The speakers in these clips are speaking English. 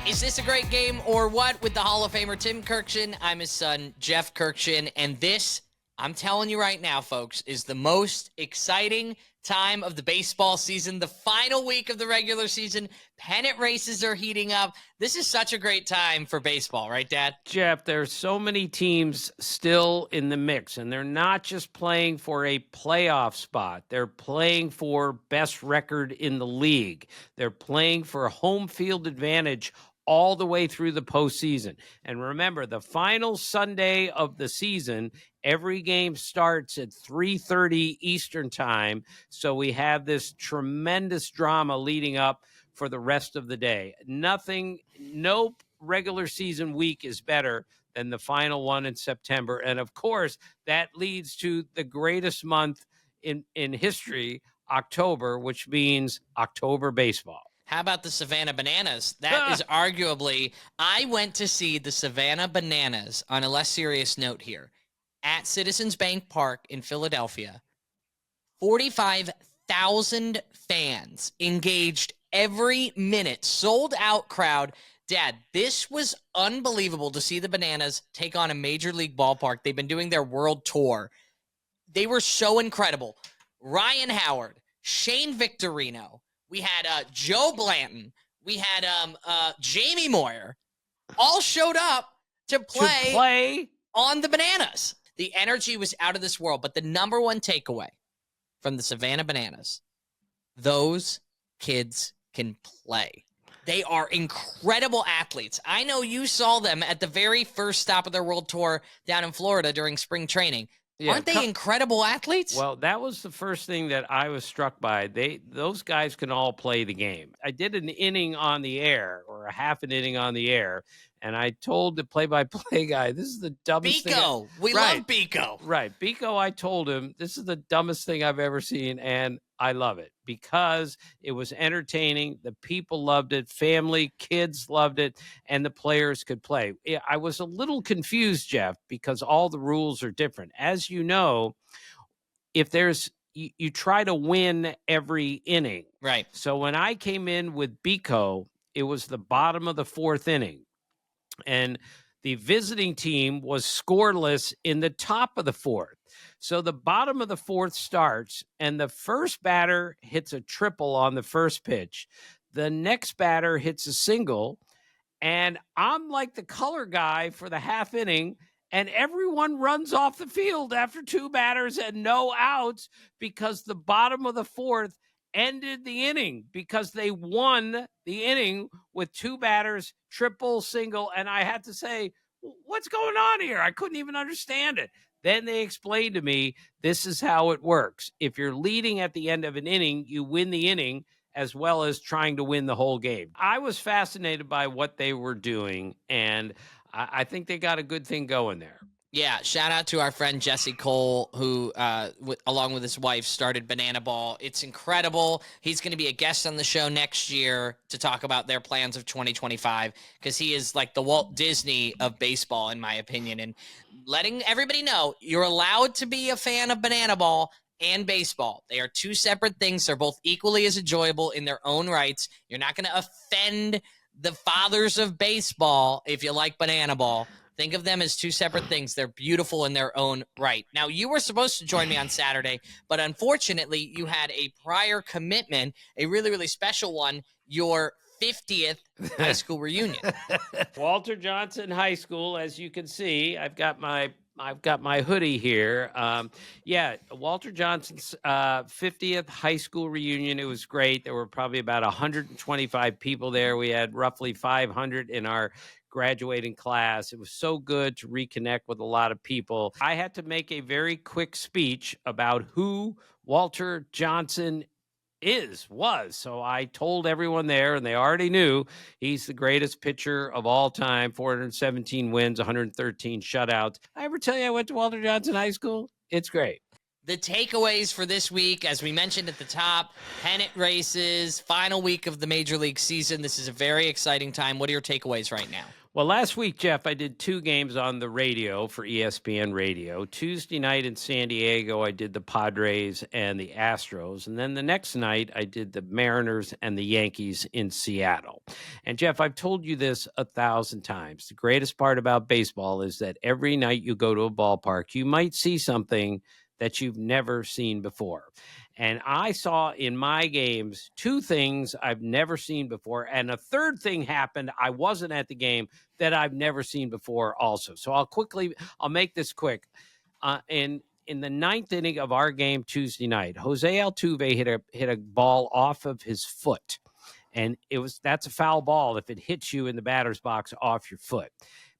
Is this a great game or what? With the Hall of Famer Tim Kurkjian, I'm his son, Jeff Kurkjian, and this, I'm telling you right now, folks, is the most exciting time of the baseball season, the final week of the regular season. Pennant races are heating up. This is such a great time for baseball, right, Dad? Jeff, there's so many teams still in the mix, and they're not just playing for a playoff spot. They're playing for best record in the league. They're playing for home field advantage all the way through the postseason. And remember, the final Sunday of the season, every game starts at 3:30 Eastern time. So we have this tremendous drama leading up for the rest of the day. No regular season week is better than the final one in September. And of course, that leads to the greatest month in history, October, which means October baseball. How about the Savannah Bananas? That is arguably, I went to see the Savannah Bananas, on a less serious note here, at Citizens Bank Park in Philadelphia. 45,000 fans engaged every minute, sold out crowd. Dad, this was unbelievable to see the Bananas take on a major league ballpark. They've been doing their world tour. They were so incredible. Ryan Howard, Shane Victorino, we had Joe Blanton, we had Jamie Moyer, all showed up to play on the Bananas. The energy was out of this world, but the number one takeaway from the Savannah Bananas, those kids can play. They are incredible athletes. I know you saw them at the very first stop of their world tour down in Florida during spring training. Yeah, aren't they incredible athletes? Well, that was the first thing that I was struck by. Those guys can all play the game. I did an inning on the air, or a half an inning on the air, and I told the play-by-play guy, this is the dumbest thing. Biko. We love Biko. Right. Biko, I told him, this is the dumbest thing I've ever seen, and I love it because it was entertaining. The people loved it. Family, kids loved it, and the players could play. I was a little confused, Jeff, because all the rules are different. As you know, if you try to win every inning. Right. So when I came in with Biko, it was the bottom of the fourth inning. And the visiting team was scoreless in the top of the fourth. So the bottom of the fourth starts, and the first batter hits a triple on the first pitch. The next batter hits a single, and I'm like the color guy for the half inning, and everyone runs off the field after two batters and no outs because the bottom of the fourth ended the inning because they won the inning with two batters, triple, single, and I had to say, what's going on here? I couldn't even understand it. Then they explained to me, this is how it works. If you're leading at the end of an inning, you win the inning as well as trying to win the whole game. I was fascinated by what they were doing, and I think they got a good thing going there. Yeah, shout out to our friend Jesse Cole, who, along with his wife, started Banana Ball. It's incredible. He's going to be a guest on the show next year to talk about their plans of 2025, because he is like the Walt Disney of baseball, in my opinion. And letting everybody know, you're allowed to be a fan of Banana Ball and baseball. They are two separate things. They're both equally as enjoyable in their own rights. You're not going to offend the fathers of baseball if you like Banana Ball. Think of them as two separate things. They're beautiful in their own right. Now, you were supposed to join me on Saturday, but unfortunately, you had a prior commitment, a really, really special one, your 50th high school reunion. Walter Johnson High School, as you can see, I've got my hoodie here. Walter Johnson's 50th high school reunion. It was great. There were probably about 125 people there. We had roughly 500 in our graduating class. It was so good to reconnect with a lot of people. I had to make a very quick speech about who Walter Johnson was. So I told everyone there, and they already knew, he's the greatest pitcher of all time, 417 wins, 113 shutouts. I ever tell you I went to Walter Johnson High School? It's great. The takeaways for this week, as we mentioned at the top, pennant races, final week of the Major League season. This is a very exciting time. What are your takeaways right now? Well, last week, Jeff, I did 2 games on the radio for ESPN Radio. Tuesday night in San Diego, I did the Padres and the Astros. And then the next night, I did the Mariners and the Yankees in Seattle. And Jeff, I've told you this 1,000 times. The greatest part about baseball is that every night you go to a ballpark, you might see something that you've never seen before. And I saw in my games 2 things I've never seen before. And a third thing happened. I wasn't at the game that I've never seen before also. So I'll make this quick. In the 9th inning of our game Tuesday night, Jose Altuve hit a ball off of his foot. And that's a foul ball if it hits you in the batter's box off your foot.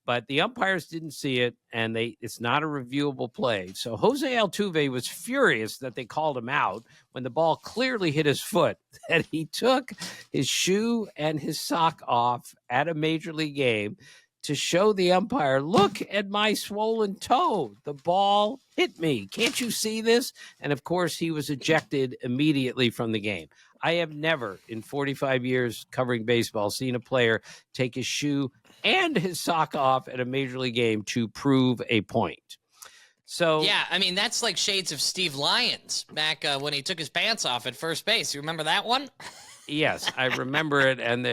But the umpires didn't see it, and it's not a reviewable play. So Jose Altuve was furious that they called him out when the ball clearly hit his foot, that he took his shoe and his sock off at a major league game to show the umpire, look at my swollen toe. The ball hit me. Can't you see this? And, of course, he was ejected immediately from the game. I have never, in 45 years covering baseball, seen a player take his shoe and his sock off at a major league game to prove a point. So yeah, I mean, that's like shades of Steve Lyons back when he took his pants off at first base. You remember that one? Yes, I remember it. And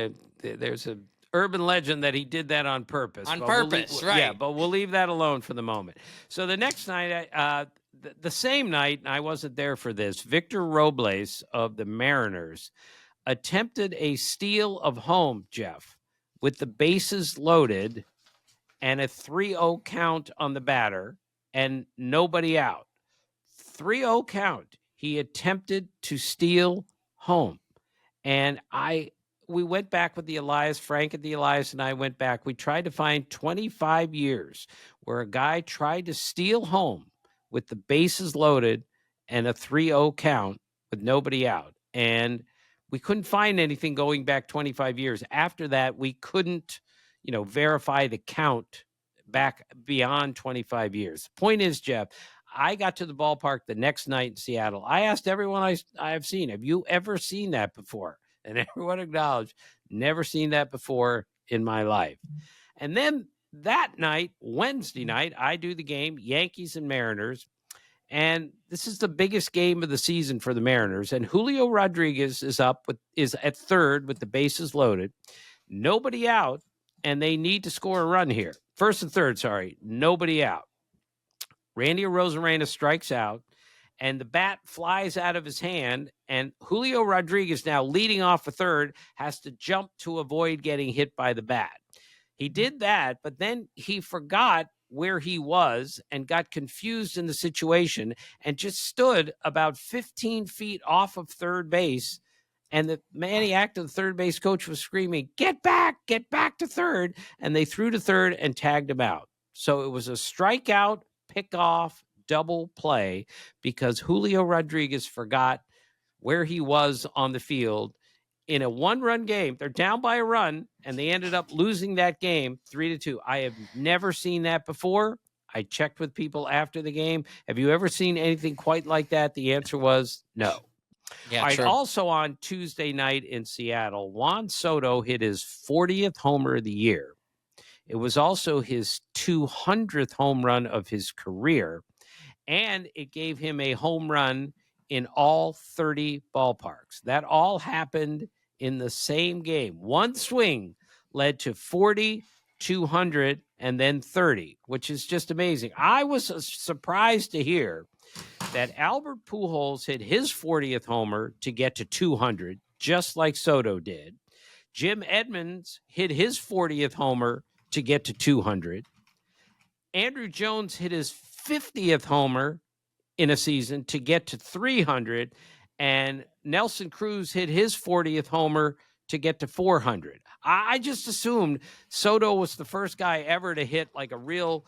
there's a urban legend that he did that on purpose. Right. Yeah, but we'll leave that alone for the moment. So the next night, the same night, and I wasn't there for this, Victor Robles of the Mariners attempted a steal of home, Jeff, with the bases loaded and a 3-0 count on the batter and nobody out. 3-0 count. He attempted to steal home. And we went back with the Elias, Frank and the Elias and I went back. We tried to find 25 years where a guy tried to steal home with the bases loaded and a 3-0 count with nobody out. And we couldn't find anything going back 25 years. After that, we couldn't, verify the count back beyond 25 years. Point is, Jeff, I got to the ballpark the next night in Seattle. I asked everyone I have seen, have you ever seen that before? And everyone acknowledged, never seen that before in my life. And then that night, Wednesday night, I do the game, Yankees and Mariners. And this is the biggest game of the season for the Mariners. And Julio Rodriguez is at third with the bases loaded. Nobody out, and they need to score a run here. First and third, nobody out. Randy Arozarena strikes out, and the bat flies out of his hand, and Julio Rodriguez, now leading off the third, has to jump to avoid getting hit by the bat. He did that, but then he forgot where he was and got confused in the situation and just stood about 15 feet off of third base. And the maniac, the third base coach, was screaming, get back to third. And they threw to third and tagged him out. So it was a strikeout, pickoff, double play because Julio Rodriguez forgot where he was on the field. In a 1-run game, they're down by a run, and they ended up losing that game 3-2. I have never seen that before. I checked with people after the game. Have you ever seen anything quite like that? The answer was no. Yeah, all right, true. also on Tuesday night in Seattle, Juan Soto hit his 40th homer of the year. It was also his 200th home run of his career, and it gave him a home run in all 30 ballparks. That all happened in the same game. One swing led to 40, 200, and then 30, which is just amazing. I was surprised to hear that Albert Pujols hit his 40th homer to get to 200, just like Soto did. Jim Edmonds hit his 40th homer to get to 200. Andrew Jones hit his 50th homer in a season to get to 300, and Nelson Cruz hit his 40th homer to get to 400. I just assumed Soto was the first guy ever to hit like a real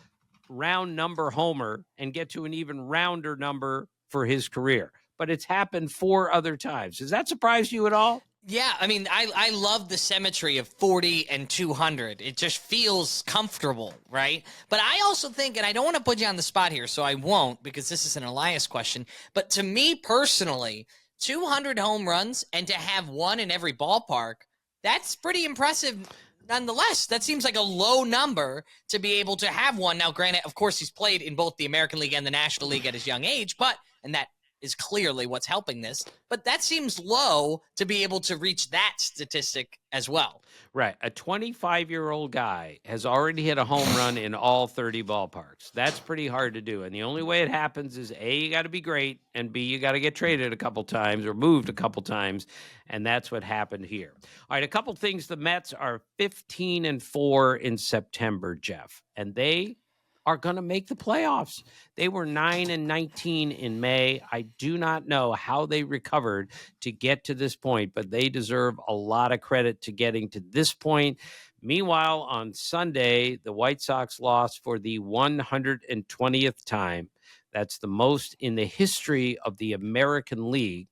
round number homer and get to an even rounder number for his career. But it's happened 4 other times. Does that surprise you at all? Yeah, I mean, I love the symmetry of 40 and 200. It just feels comfortable, right? But I also think, and I don't want to put you on the spot here, so I won't because this is an Elias question, but to me personally, 200 home runs and to have one in every ballpark, that's pretty impressive nonetheless, that seems like a low number to be able to have one. Now, granted, of course, he's played in both the American League and the National League at his young age, and that is clearly what's helping this, but that seems low to be able to reach that statistic as well. Right. A 25-year-old guy has already hit a home run in all 30 ballparks. That's pretty hard to do. And the only way it happens is A, you got to be great, and B, you got to get traded a couple times or moved a couple times. And that's what happened here. All right, a couple things. The Mets are 15-4 in September, Jeff, and they are going to make the playoffs. They were 9-19 in May. I do not know how they recovered to get to this point, but they deserve a lot of credit to getting to this point. Meanwhile, on Sunday, the White Sox lost for the 120th time. That's the most in the history of the American League.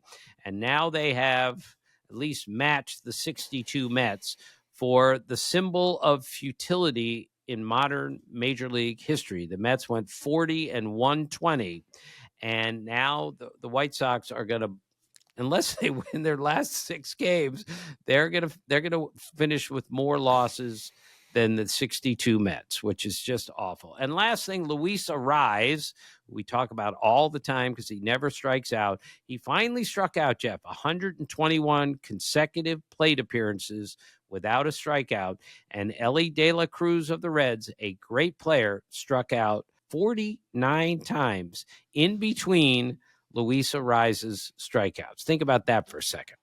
And now they have at least matched the 62 Mets for the symbol of futility in modern Major League history. The Mets went 40-120, and now the White Sox are going to, unless they win their last 6 games, they're going to finish with more losses than the 62 Mets, which is just awful. And last thing, Luis Arraez, we talk about all the time because he never strikes out. He finally struck out, Jeff, 121 consecutive plate appearances without a strikeout. And Ellie De La Cruz of the Reds, a great player, struck out 49 times in between Luis Arraez's strikeouts. Think about that for a second.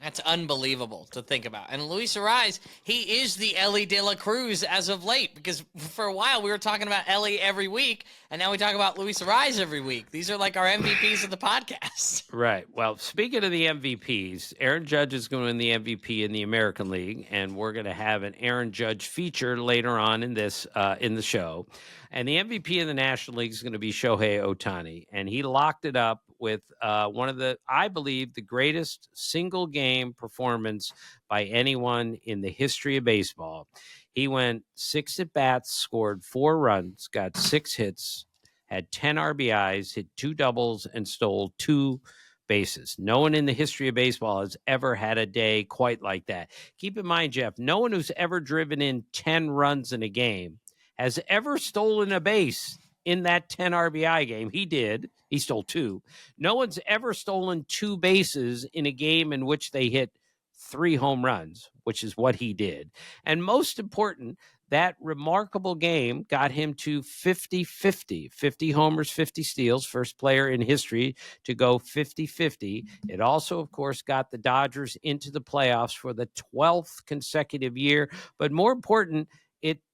That's unbelievable to think about. And Luis Arraez, he is the Ellie De La Cruz as of late, because for a while we were talking about Ellie every week, and now we talk about Luis Arraez every week. These are like our MVPs of the podcast. Right. Well, speaking of the MVPs, Aaron Judge is going to win the MVP in the American League, and we're going to have an Aaron Judge feature later on in this in the show. And the MVP in the National League is going to be Shohei Ohtani, and he locked it up with one of the, I believe, the greatest single game performance by anyone in the history of baseball. He went 6 at bats, scored 4 runs, got 6 hits, had 10 RBIs, hit 2 doubles, and stole 2 bases. No one in the history of baseball has ever had a day quite like that. Keep in mind, Jeff, no one who's ever driven in 10 runs in a game has ever stolen a base in that 10 RBI game. He did. He stole 2. No one's ever stolen 2 bases in a game in which they hit 3 home runs, which is what he did. And most important, that remarkable game got him to 50-50, 50 homers, 50 steals, first player in history to go 50-50. It also, of course, got the Dodgers into the playoffs for the 12th consecutive year. But more important,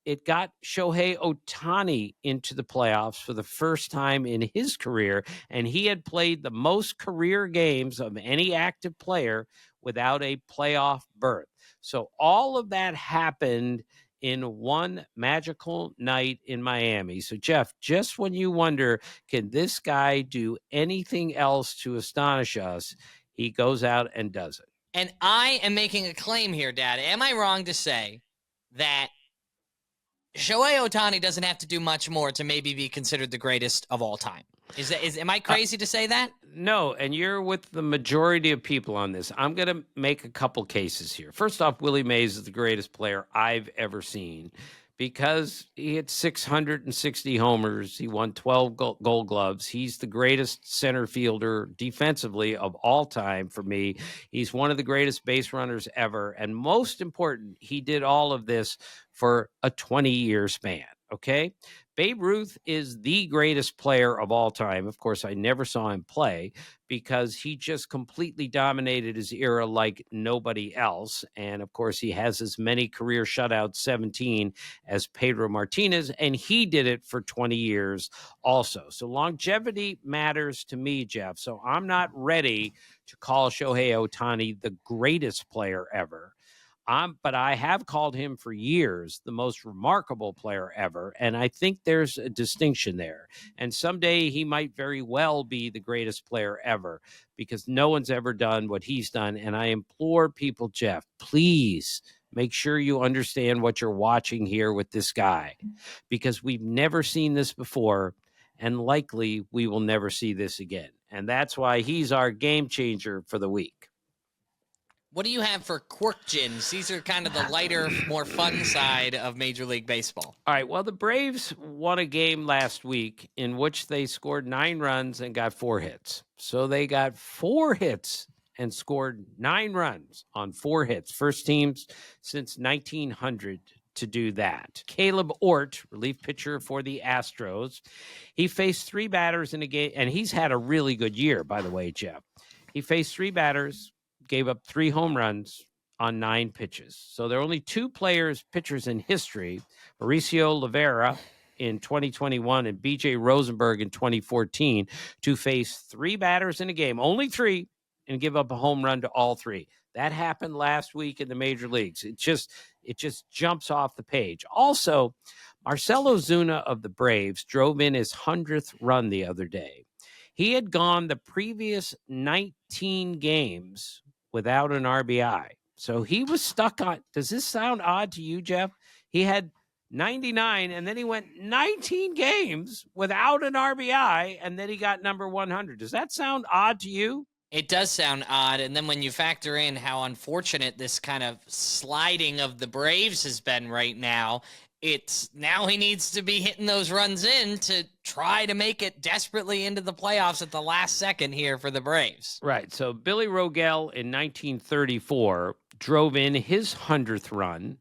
it got Shohei Ohtani into the playoffs for the first time in his career, and he had played the most career games of any active player without a playoff berth. So all of that happened in one magical night in Miami. So, Jeff, just when you wonder, can this guy do anything else to astonish us, he goes out and does it. And I am making a claim here, Dad. Am I wrong to say that Shohei Ohtani doesn't have to do much more to maybe be considered the greatest of all time? Am I crazy to say that? No, and you're with the majority of people on this. I'm going to make a couple cases here. First off, Willie Mays is the greatest player I've ever seen because he hit 660 homers. He won 12 gold gloves. He's the greatest center fielder defensively of all time for me. He's one of the greatest base runners ever. And most important, he did all of this for a 20-year span, okay? Babe Ruth is the greatest player of all time. Of course, I never saw him play because he just completely dominated his era like nobody else. And of course, he has as many career shutouts, 17, as Pedro Martinez, and he did it for 20 years also. So longevity matters to me, Jeff. So I'm not ready to call Shohei Ohtani the greatest player ever. But I have called him for years the most remarkable player ever, and I think there's a distinction there. And someday he might very well be the greatest player ever because no one's ever done what he's done. And I implore people, Jeff, please make sure you understand what you're watching here with this guy because we've never seen this before, and likely we will never see this again. And that's why he's our game changer for the week. What do you have for Kurkjians? These are kind of the lighter, more fun side of Major League Baseball. All right. Well, the Braves won a game last week in which they scored 9 runs and got 4 hits. So they got 4 hits and scored 9 runs on 4 hits. First teams since 1900 to do that. Caleb Ort, relief pitcher for the Astros, he faced 3 batters in a game, and he's had a really good year, by the way, Jeff. He faced 3 batters, gave up 3 home runs on 9 pitches. So there are only 2 pitchers in history, Mauricio Rivera in 2021 and B.J. Rosenberg in 2014, to face 3 batters in a game, only 3, and give up a home run to all 3. That happened last week in the major leagues. It just jumps off the page. Also, Marcell Ozuna of the Braves drove in his 100th run the other day. He had gone the previous 19 games without an RBI. So he was stuck on. Does this sound odd to you, Jeff? He had 99, and then he went 19 games without an RBI, and then he got number 100. Does that sound odd to you? It does sound odd. And then when you factor in how unfortunate this kind of sliding of the Braves has been right now, it's now he needs to be hitting those runs in to try to make it desperately into the playoffs at the last second here for the Braves. Right. So Billy Rogel in 1934 drove in his 100th run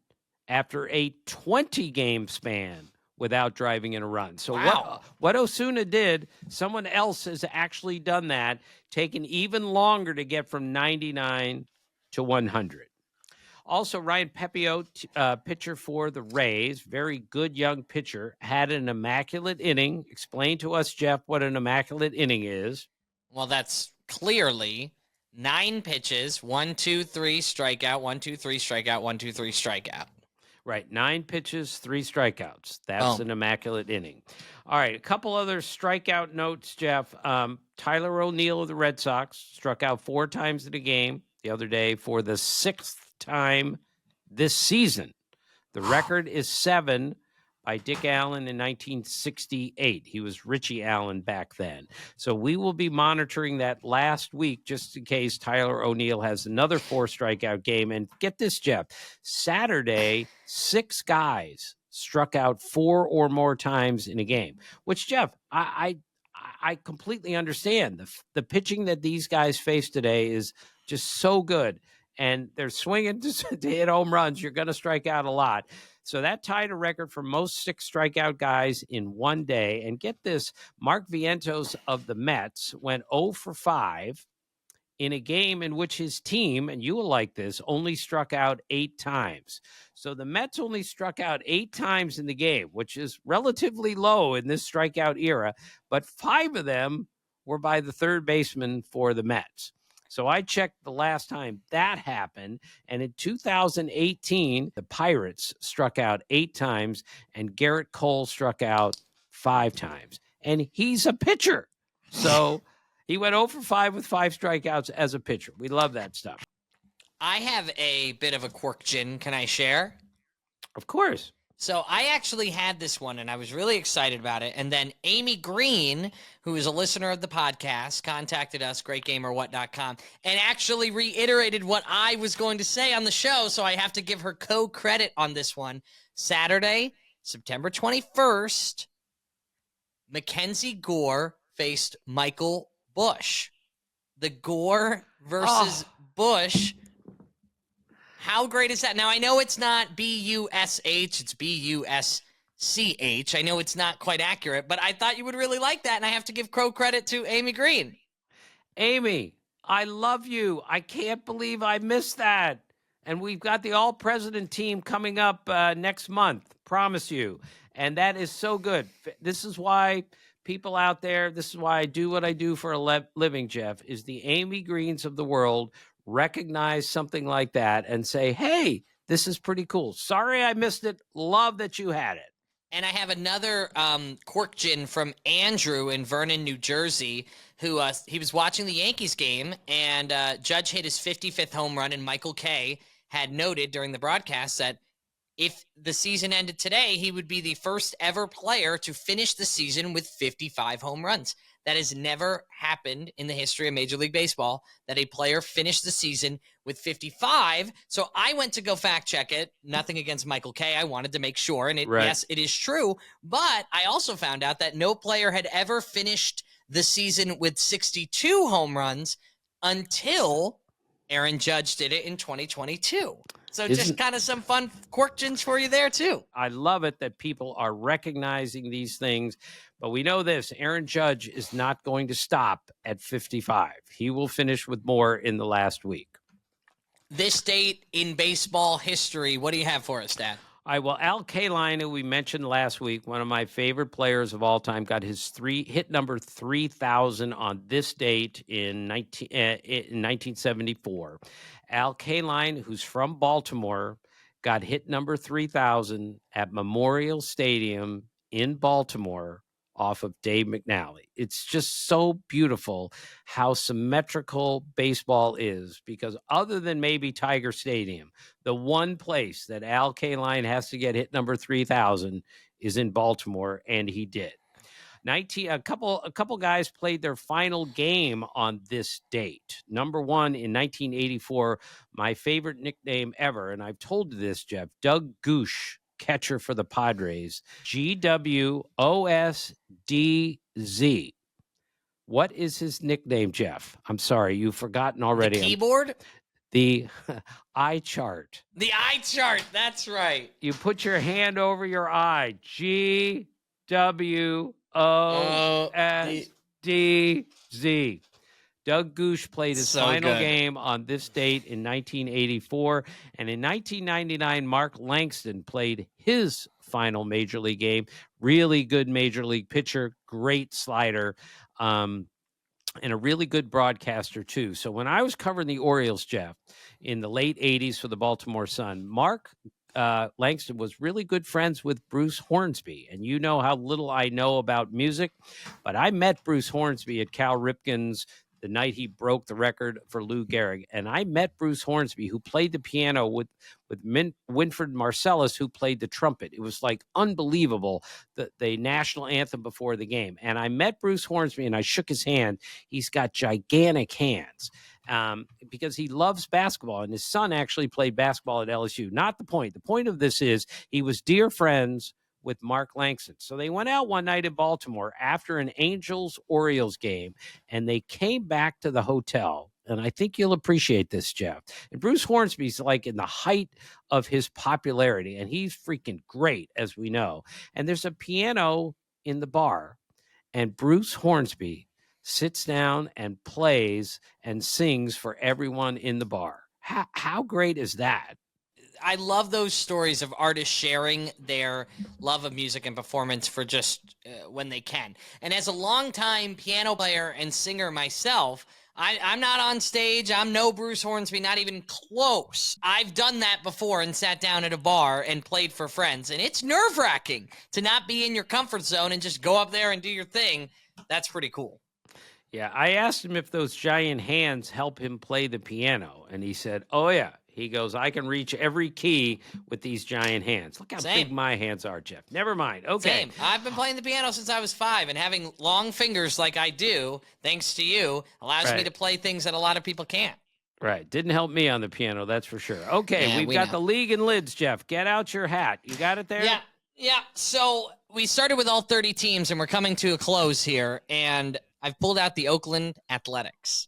after a 20-game span without driving in a run. So wow. what Osuna did, someone else has actually done that, taken even longer to get from 99 to 100. Also, Ryan Pepio, pitcher for the Rays, very good young pitcher, had an immaculate inning. Explain to us, Jeff, what an immaculate inning is. Well, that's clearly 9 pitches, 1, 2, 3, strikeout, 1, 2, 3, strikeout, 1, 2, 3, strikeout. Right, 9 pitches, 3 strikeouts. That's an immaculate inning. All right, a couple other strikeout notes, Jeff. Tyler O'Neill of the Red Sox struck out 4 times in a game the other day for the 6th time this season. The record is 7 by Dick Allen in 1968. He was Richie Allen back then. So we will be monitoring that last week just in case Tyler O'Neill has another 4 strikeout game. And get this, Jeff, Saturday, 6 guys struck out 4 or more times in a game, which, Jeff, I completely understand. The pitching that these guys face today is just so good. And they're swinging to hit home runs. You're going to strike out a lot. So that tied a record for most 6 strikeout guys in one day. And get this, Mark Vientos of the Mets went 0 for 5 in a game in which his team, and you will like this, only struck out 8 times. So the Mets only struck out 8 times in the game, which is relatively low in this strikeout era. But 5 of them were by the third baseman for the Mets. So I checked the last time that happened, and in 2018, the Pirates struck out 8 times, and Garrett Cole struck out 5 times. And he's a pitcher. So he went 0 for 5 with 5 strikeouts as a pitcher. We love that stuff. I have a bit of a Kurkjian. Can I share? Of course. So I actually had this one, and I was really excited about it. And then Amy Green, who is a listener of the podcast, contacted us, greatgameorwhat.com, and actually reiterated what I was going to say on the show. So I have to give her co-credit on this one. Saturday, September 21st, Mackenzie Gore faced Michael Busch. The Gore versus Busch. How great is that? Now, I know it's not B-U-S-H, it's B-U-S-C-H. I know it's not quite accurate, but I thought you would really like that, and I have to give credit to Amy Green. Amy, I love you. I can't believe I missed that. And we've got the All-President team coming up next month, promise you. And that is so good. This is why people out there, this is why I do what I do for a living, Jeff, is the Amy Greens of the world recognize something like that and say, hey, this is pretty cool. Sorry I missed it. Love that you had it. And I have another Kurkjian from Andrew in Vernon, New Jersey, who he was watching the Yankees game, and Judge hit his 55th home run, and Michael Kay had noted during the broadcast that if the season ended today, he would be the first ever player to finish the season with 55 home runs. That has never happened in the history of Major League Baseball, that a player finished the season with 55. So I went to go fact check it. Nothing against Michael Kay. I wanted to make sure. And yes, it is true. But I also found out that no player had ever finished the season with 62 home runs until Aaron Judge did it in 2022. So just kind of some fun Kurkjians for you there, too. I love it that people are recognizing these things. But we know this, Aaron Judge is not going to stop at 55. He will finish with more in the last week. This date in baseball history, what do you have for us, Dad? Al Kaline, who we mentioned last week, one of my favorite players of all time, got his hit number 3,000 on this date in 1974. Al Kaline, who's from Baltimore, got hit number 3,000 at Memorial Stadium in Baltimore off of Dave McNally. It's just so beautiful how symmetrical baseball is, because other than maybe Tiger Stadium, the one place that Al Kaline has to get hit number 3,000 is in Baltimore, and he did. A couple guys played their final game on this date. Number one, in 1984, my favorite nickname ever, and I've told you this, Jeff, Doug Goosh, catcher for the Padres, GWOSDZ. What is his nickname, Jeff? I'm sorry, you've forgotten already. The keyboard? The eye chart. The eye chart, that's right. You put your hand over your eye. GWOSDZ. Doug Goosh played his final game on this date in 1984. And in 1999, Mark Langston played his final major league game. Really good major league pitcher, great slider, and a really good broadcaster, too. So when I was covering the Orioles, Jeff, in the late 80s for the Baltimore Sun, Mark Langston was really good friends with Bruce Hornsby. And you know how little I know about music, but I met Bruce Hornsby at Cal Ripken's the night he broke the record for Lou Gehrig. And I met Bruce Hornsby, who played the piano with Winfred Marsalis, who played the trumpet. It was like unbelievable, the national anthem before the game. And I met Bruce Hornsby and I shook his hand. He's got gigantic hands because he loves basketball. And his son actually played basketball at LSU. Not the point. The point of this is he was dear friends with Mark Langston. So they went out one night in Baltimore after an Angels-Orioles game, and they came back to the hotel. And I think you'll appreciate this, Jeff. And Bruce Hornsby's like in the height of his popularity, and he's freaking great, as we know. And there's a piano in the bar, and Bruce Hornsby sits down and plays and sings for everyone in the bar. How great is that? I love those stories of artists sharing their love of music and performance for just when they can. And as a longtime piano player and singer myself, I'm not on stage. I'm no Bruce Hornsby, not even close. I've done that before and sat down at a bar and played for friends. And it's nerve-wracking to not be in your comfort zone and just go up there and do your thing. That's pretty cool. Yeah, I asked him if those giant hands help him play the piano. And he said, oh, yeah. He goes, I can reach every key with these giant hands. Look how big my hands are, Jeff. Never mind. Okay. Same. I've been playing the piano since I was 5, and having long fingers like I do, thanks to you, allows me to play things that a lot of people can't. Right. Didn't help me on the piano, that's for sure. Okay, we've got the league and lids, Jeff. Get out your hat. You got it there? Yeah. So we started with all 30 teams, and we're coming to a close here, and I've pulled out the Oakland Athletics.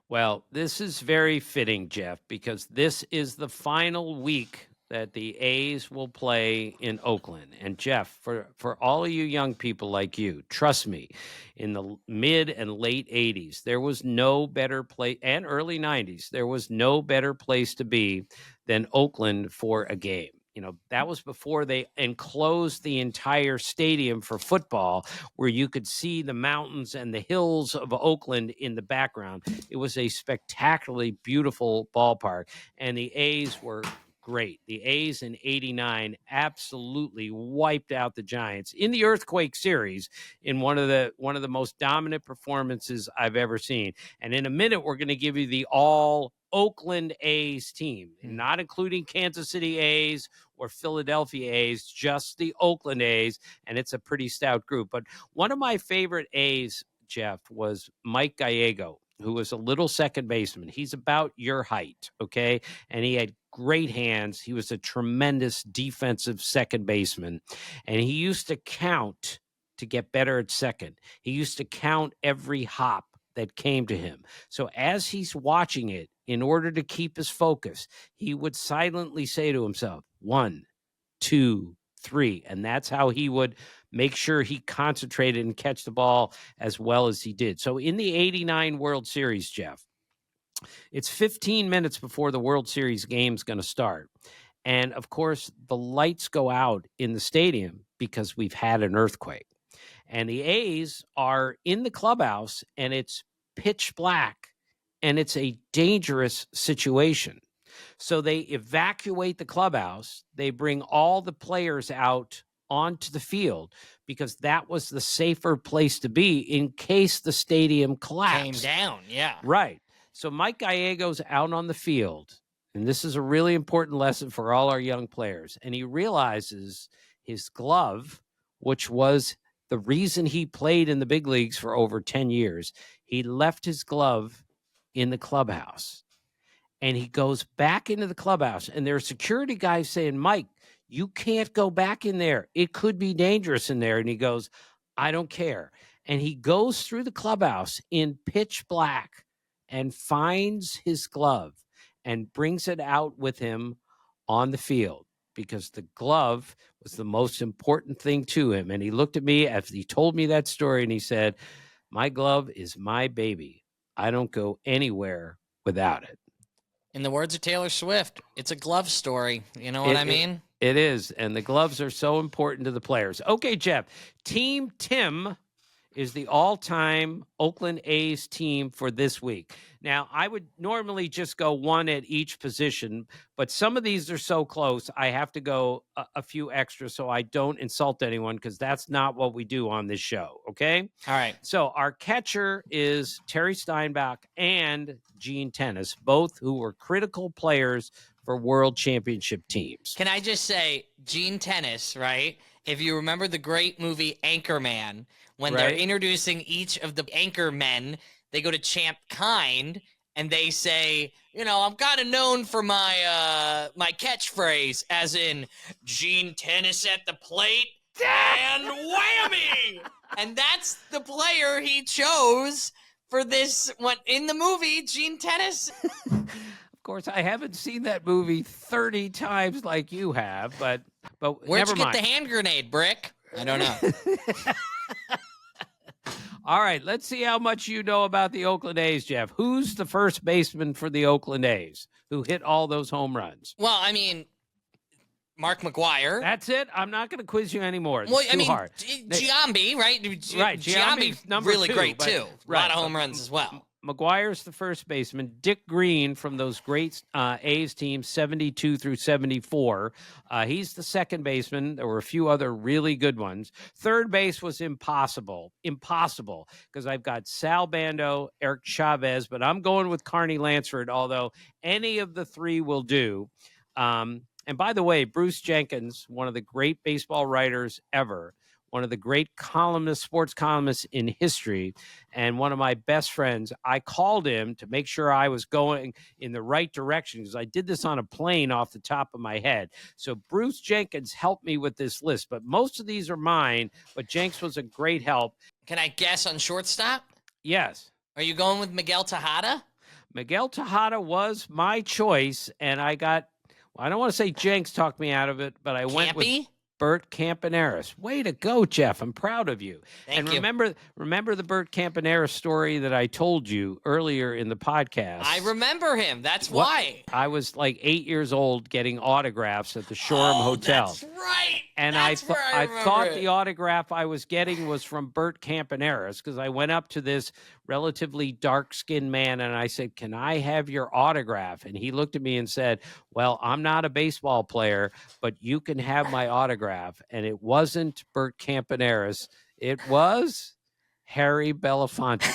Well, this is very fitting, Jeff, because this is the final week that the A's will play in Oakland. And Jeff, for all of you young people like you, trust me, in the mid and late 80s, there was no better place, and early 90s, there was no better place to be than Oakland for a game. You know, that was before they enclosed the entire stadium for football, where you could see the mountains and the hills of Oakland in the background. It was a spectacularly beautiful ballpark, and the A's were great. The A's in '89 absolutely wiped out the Giants in the Earthquake series in one of the most dominant performances I've ever seen. And in a minute, we're going to give you the all Oakland A's team, not including Kansas City A's or Philadelphia A's, just the Oakland A's, and it's a pretty stout group. But one of my favorite A's, Jeff, was Mike Gallego, who was a little second baseman. He's about your height, okay? And he had great hands. He was a tremendous defensive second baseman. And he used to count to get better at second. He used to count every hop that came to him. So as he's watching it, in order to keep his focus, he would silently say to himself, 1, 2, 3. And that's how he would make sure he concentrated and catch the ball as well as he did. So in the 89 World Series, Jeff, it's 15 minutes before the World Series game's going to start. And of course, the lights go out in the stadium because we've had an earthquake. And the A's are in the clubhouse and it's pitch black and it's a dangerous situation. So they evacuate the clubhouse. They bring all the players out onto the field because that was the safer place to be in case the stadium collapsed. Came down, yeah. Right. So Mike Gallego's out on the field, and this is a really important lesson for all our young players. And he realizes his glove, which was the reason he played in the big leagues for over 10 years, he left his glove in the clubhouse. And he goes back into the clubhouse, and there are security guys saying, Mike, you can't go back in there. It could be dangerous in there. And he goes, I don't care. And he goes through the clubhouse in pitch black and finds his glove and brings it out with him on the field because the glove was the most important thing to him. And he looked at me as he told me that story, and he said, my glove is my baby. I don't go anywhere without it. In the words of Taylor Swift, it's a glove story. You know what I mean? It is. And the gloves are so important to the players. Okay, Jeff. Team Tim is the all-time Oakland A's team for this week. Now, I would normally just go one at each position, but some of these are so close, I have to go a few extra so I don't insult anyone because that's not what we do on this show, okay? All right. So our catcher is Terry Steinbach and Gene Tennis, both who were critical players for world championship teams. Can I just say, Gene Tennis, right? If you remember the great movie Anchorman, when they're introducing each of the anchor men, they go to Champ Kind and they say, you know, I'm kind of known for my my catchphrase, as in Gene Tennis at the plate and whammy. And that's the player he chose for this one in the movie, Gene Tennis. Of course, I haven't seen that movie 30 times like you have, but where'd never you mind. get the hand grenade, Brick? I don't know. All right, let's see how much you know about the Oakland A's, Jeff. Who's the first baseman for the Oakland A's who hit all those home runs? Well, I mean, Mark McGwire. That's it. I'm not going to quiz you anymore. It's well, too I mean, hard. Giambi, right? Right. Giambi's number really 2, great, too. Right, a lot of home runs as well. McGuire's the first baseman. Dick Green from those great A's teams, 72 through 74. He's the second baseman. There were a few other really good ones. Third base was impossible, because I've got Sal Bando, Eric Chavez, but I'm going with Carney Lansford, although any of the three will do. And by the way, Bruce Jenkins, one of the great baseball writers ever, one of the great columnists, sports columnists in history, and one of my best friends. I called him to make sure I was going in the right direction because I did this on a plane off the top of my head. So Bruce Jenkins helped me with this list, but most of these are mine, but Jenks was a great help. Can I guess on shortstop? Yes. Are you going with Miguel Tejada? Miguel Tejada was my choice, and I got, well, I don't want to say Jenks talked me out of it, but I went with Bert Campaneris. Way to go, Jeff. I'm proud of you. Thank you. Remember the Bert Campaneris story that I told you earlier in the podcast? I remember him. That's why. I was like 8 years old getting autographs at the Shoreham Hotel. That's right. And I thought the autograph I was getting was from Bert Campaneris because I went up to this relatively dark-skinned man and I said, "Can I have your autograph?" And he looked at me and said, "Well, I'm not a baseball player, but you can have my autograph." And it wasn't Bert Campaneris. It was Harry Belafonte.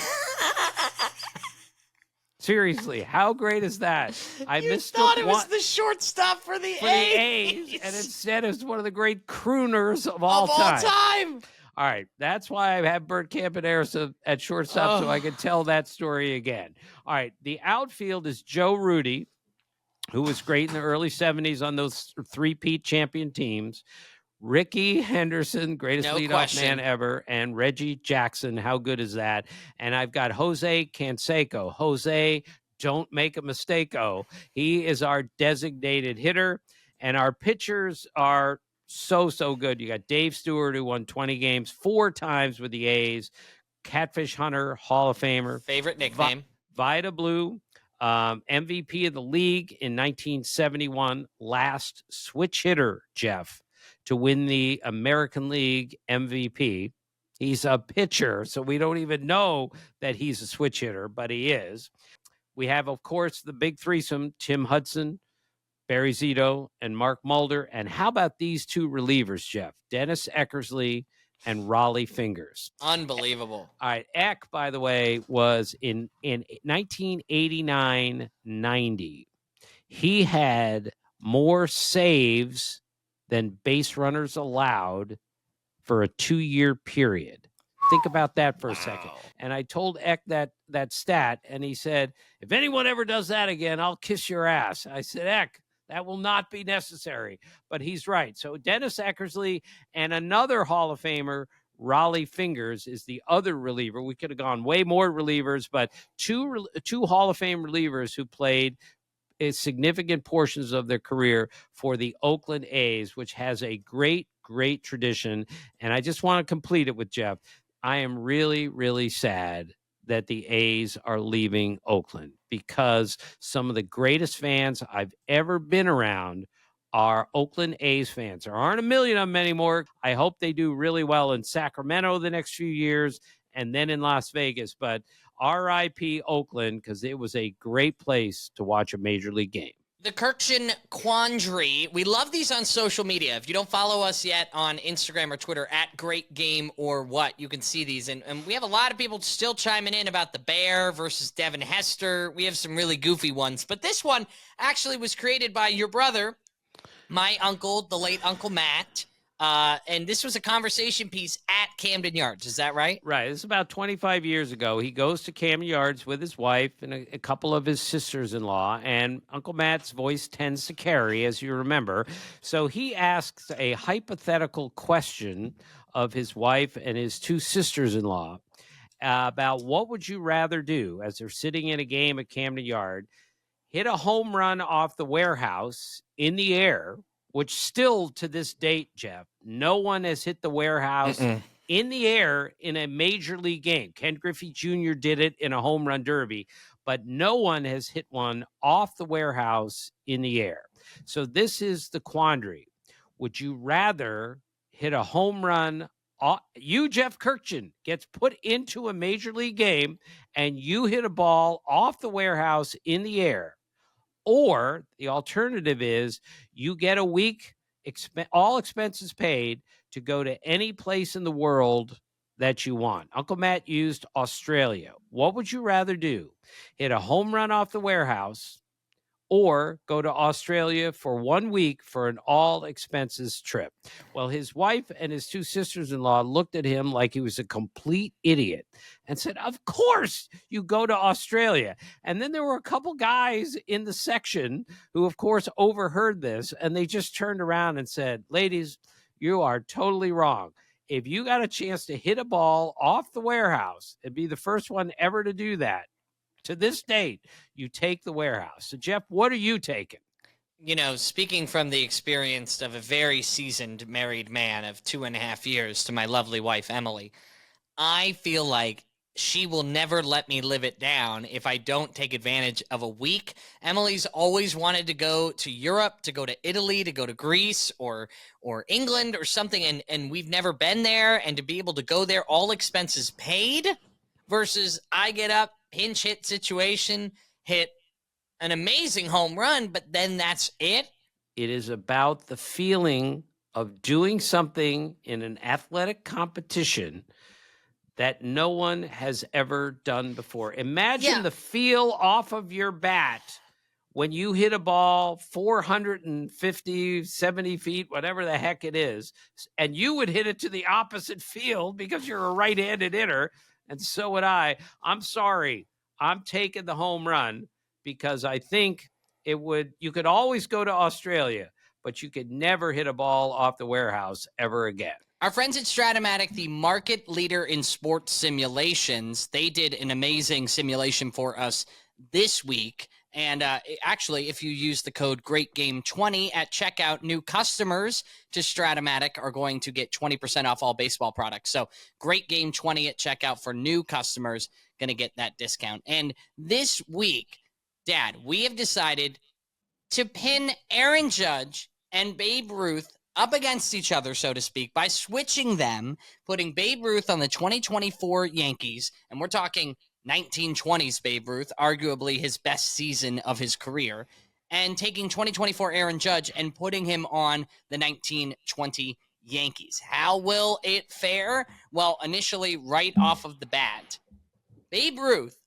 Seriously, how great is that? You thought it was the shortstop for the A's. And instead it was one of the great crooners of all time. All right. That's why I have Bert Campaneris at shortstop, so I can tell that story again. All right. The outfield is Joe Rudy, who was great in the early 70s on those three-peat champion teams. Ricky Henderson, greatest No leadoff question. man ever, and Reggie Jackson. How good is that? And I've got Jose Canseco. Jose, don't make a mistake. He is our designated hitter, and our pitchers are so good. You got Dave Stewart, who won 20 games 4 times with the A's. Catfish Hunter, Hall of Famer. Favorite nickname. Vida Blue, MVP of the league in 1971. Last switch hitter, Jeff, to win the American League MVP. He's a pitcher, so we don't even know that he's a switch hitter, but he is. We have, of course, the big threesome, Tim Hudson, Barry Zito, and Mark Mulder. And how about these 2 relievers, Jeff? Dennis Eckersley and Raleigh Fingers. Unbelievable. All right. Eck, by the way, was in 1989-90. He had more saves than base runners allowed for a 2-year period. Think about that for a second. And I told Eck that stat, and he said, if anyone ever does that again, I'll kiss your ass. I said, Eck, that will not be necessary. But he's right. So Dennis Eckersley and another Hall of Famer, Raleigh Fingers, is the other reliever. We could have gone way more relievers, but two Hall of Fame relievers who played significant portions of their career for the Oakland A's, which has a great tradition. And I just want to complete it with Jeff. I am really, really sad that the A's are leaving Oakland, because some of the greatest fans I've ever been around are Oakland A's fans. There aren't a million of them anymore. I hope they do really well in Sacramento the next few years and then in Las Vegas. But RIP Oakland, because it was a great place to watch a major league game. The Kurkjian Quandary. We love these on social media. If you don't follow us yet on Instagram or Twitter at Great Game or What, you can see these. And we have a lot of people still chiming in about the Bear versus Devin Hester. We have some really goofy ones. But this one actually was created by your brother, my uncle, the late Uncle Matt. And this was a conversation piece at Camden Yards. Is that right? Right. This is about 25 years ago. He goes to Camden Yards with his wife and a couple of his sisters-in-law, and Uncle Matt's voice tends to carry, as you remember. So he asks a hypothetical question of his wife and his 2 sisters-in-law about what would you rather do as they're sitting in a game at Camden Yard, hit a home run off the warehouse in the air, which still to this date, Jeff, no one has hit the warehouse in the air in a major league game. Ken Griffey Jr. did it in a home run derby, but no one has hit one off the warehouse in the air. So this is the quandary. Would you rather hit a home run? You, Jeff Kurkjian, gets put into a major league game and you hit a ball off the warehouse in the air. Or the alternative is you get a week, all expenses paid, to go to any place in the world that you want. Uncle Matt used Australia. What would you rather do? Hit a home run off the warehouse or go to Australia for 1 week for an all expenses trip? Well, his wife and his 2 sisters-in-law looked at him like he was a complete idiot and said, of course you go to Australia. And then there were a couple guys in the section who, of course, overheard this, and they just turned around and said, ladies, you are totally wrong. If you got a chance to hit a ball off the warehouse and be the first one ever to do that, to this date, you take the warehouse. So, Jeff, what are you taking? You know, speaking from the experience of a very seasoned married man of 2.5 years to my lovely wife, Emily, I feel like she will never let me live it down if I don't take advantage of a week. Emily's always wanted to go to Europe, to go to Italy, to go to Greece or England or something, and we've never been there. And to be able to go there, all expenses paid, versus I get up, pinch hit situation, hit an amazing home run, but then that's it. It is about the feeling of doing something in an athletic competition that no one has ever done before. Imagine the feel off of your bat when you hit a ball 450, 70 feet, whatever the heck it is, and you would hit it to the opposite field because you're a right-handed hitter, and so would I. I'm sorry. I'm taking the home run because I think you could always go to Australia, but you could never hit a ball off the warehouse ever again. Our friends at Strat-O-Matic, the market leader in sports simulations, they did an amazing simulation for us this week. And actually, if you use the code GreatGame20 at checkout, new customers to Strat-O-Matic are going to get 20% off all baseball products. So GreatGame20 at checkout for new customers, going to get that discount. And this week, Dad, we have decided to pin Aaron Judge and Babe Ruth up against each other, so to speak, by switching them, putting Babe Ruth on the 2024 Yankees, and we're talking 1920s Babe Ruth, arguably his best season of his career, and taking 2024 Aaron Judge and putting him on the 1920 Yankees. How will it fare? Well, initially, right off of the bat, Babe Ruth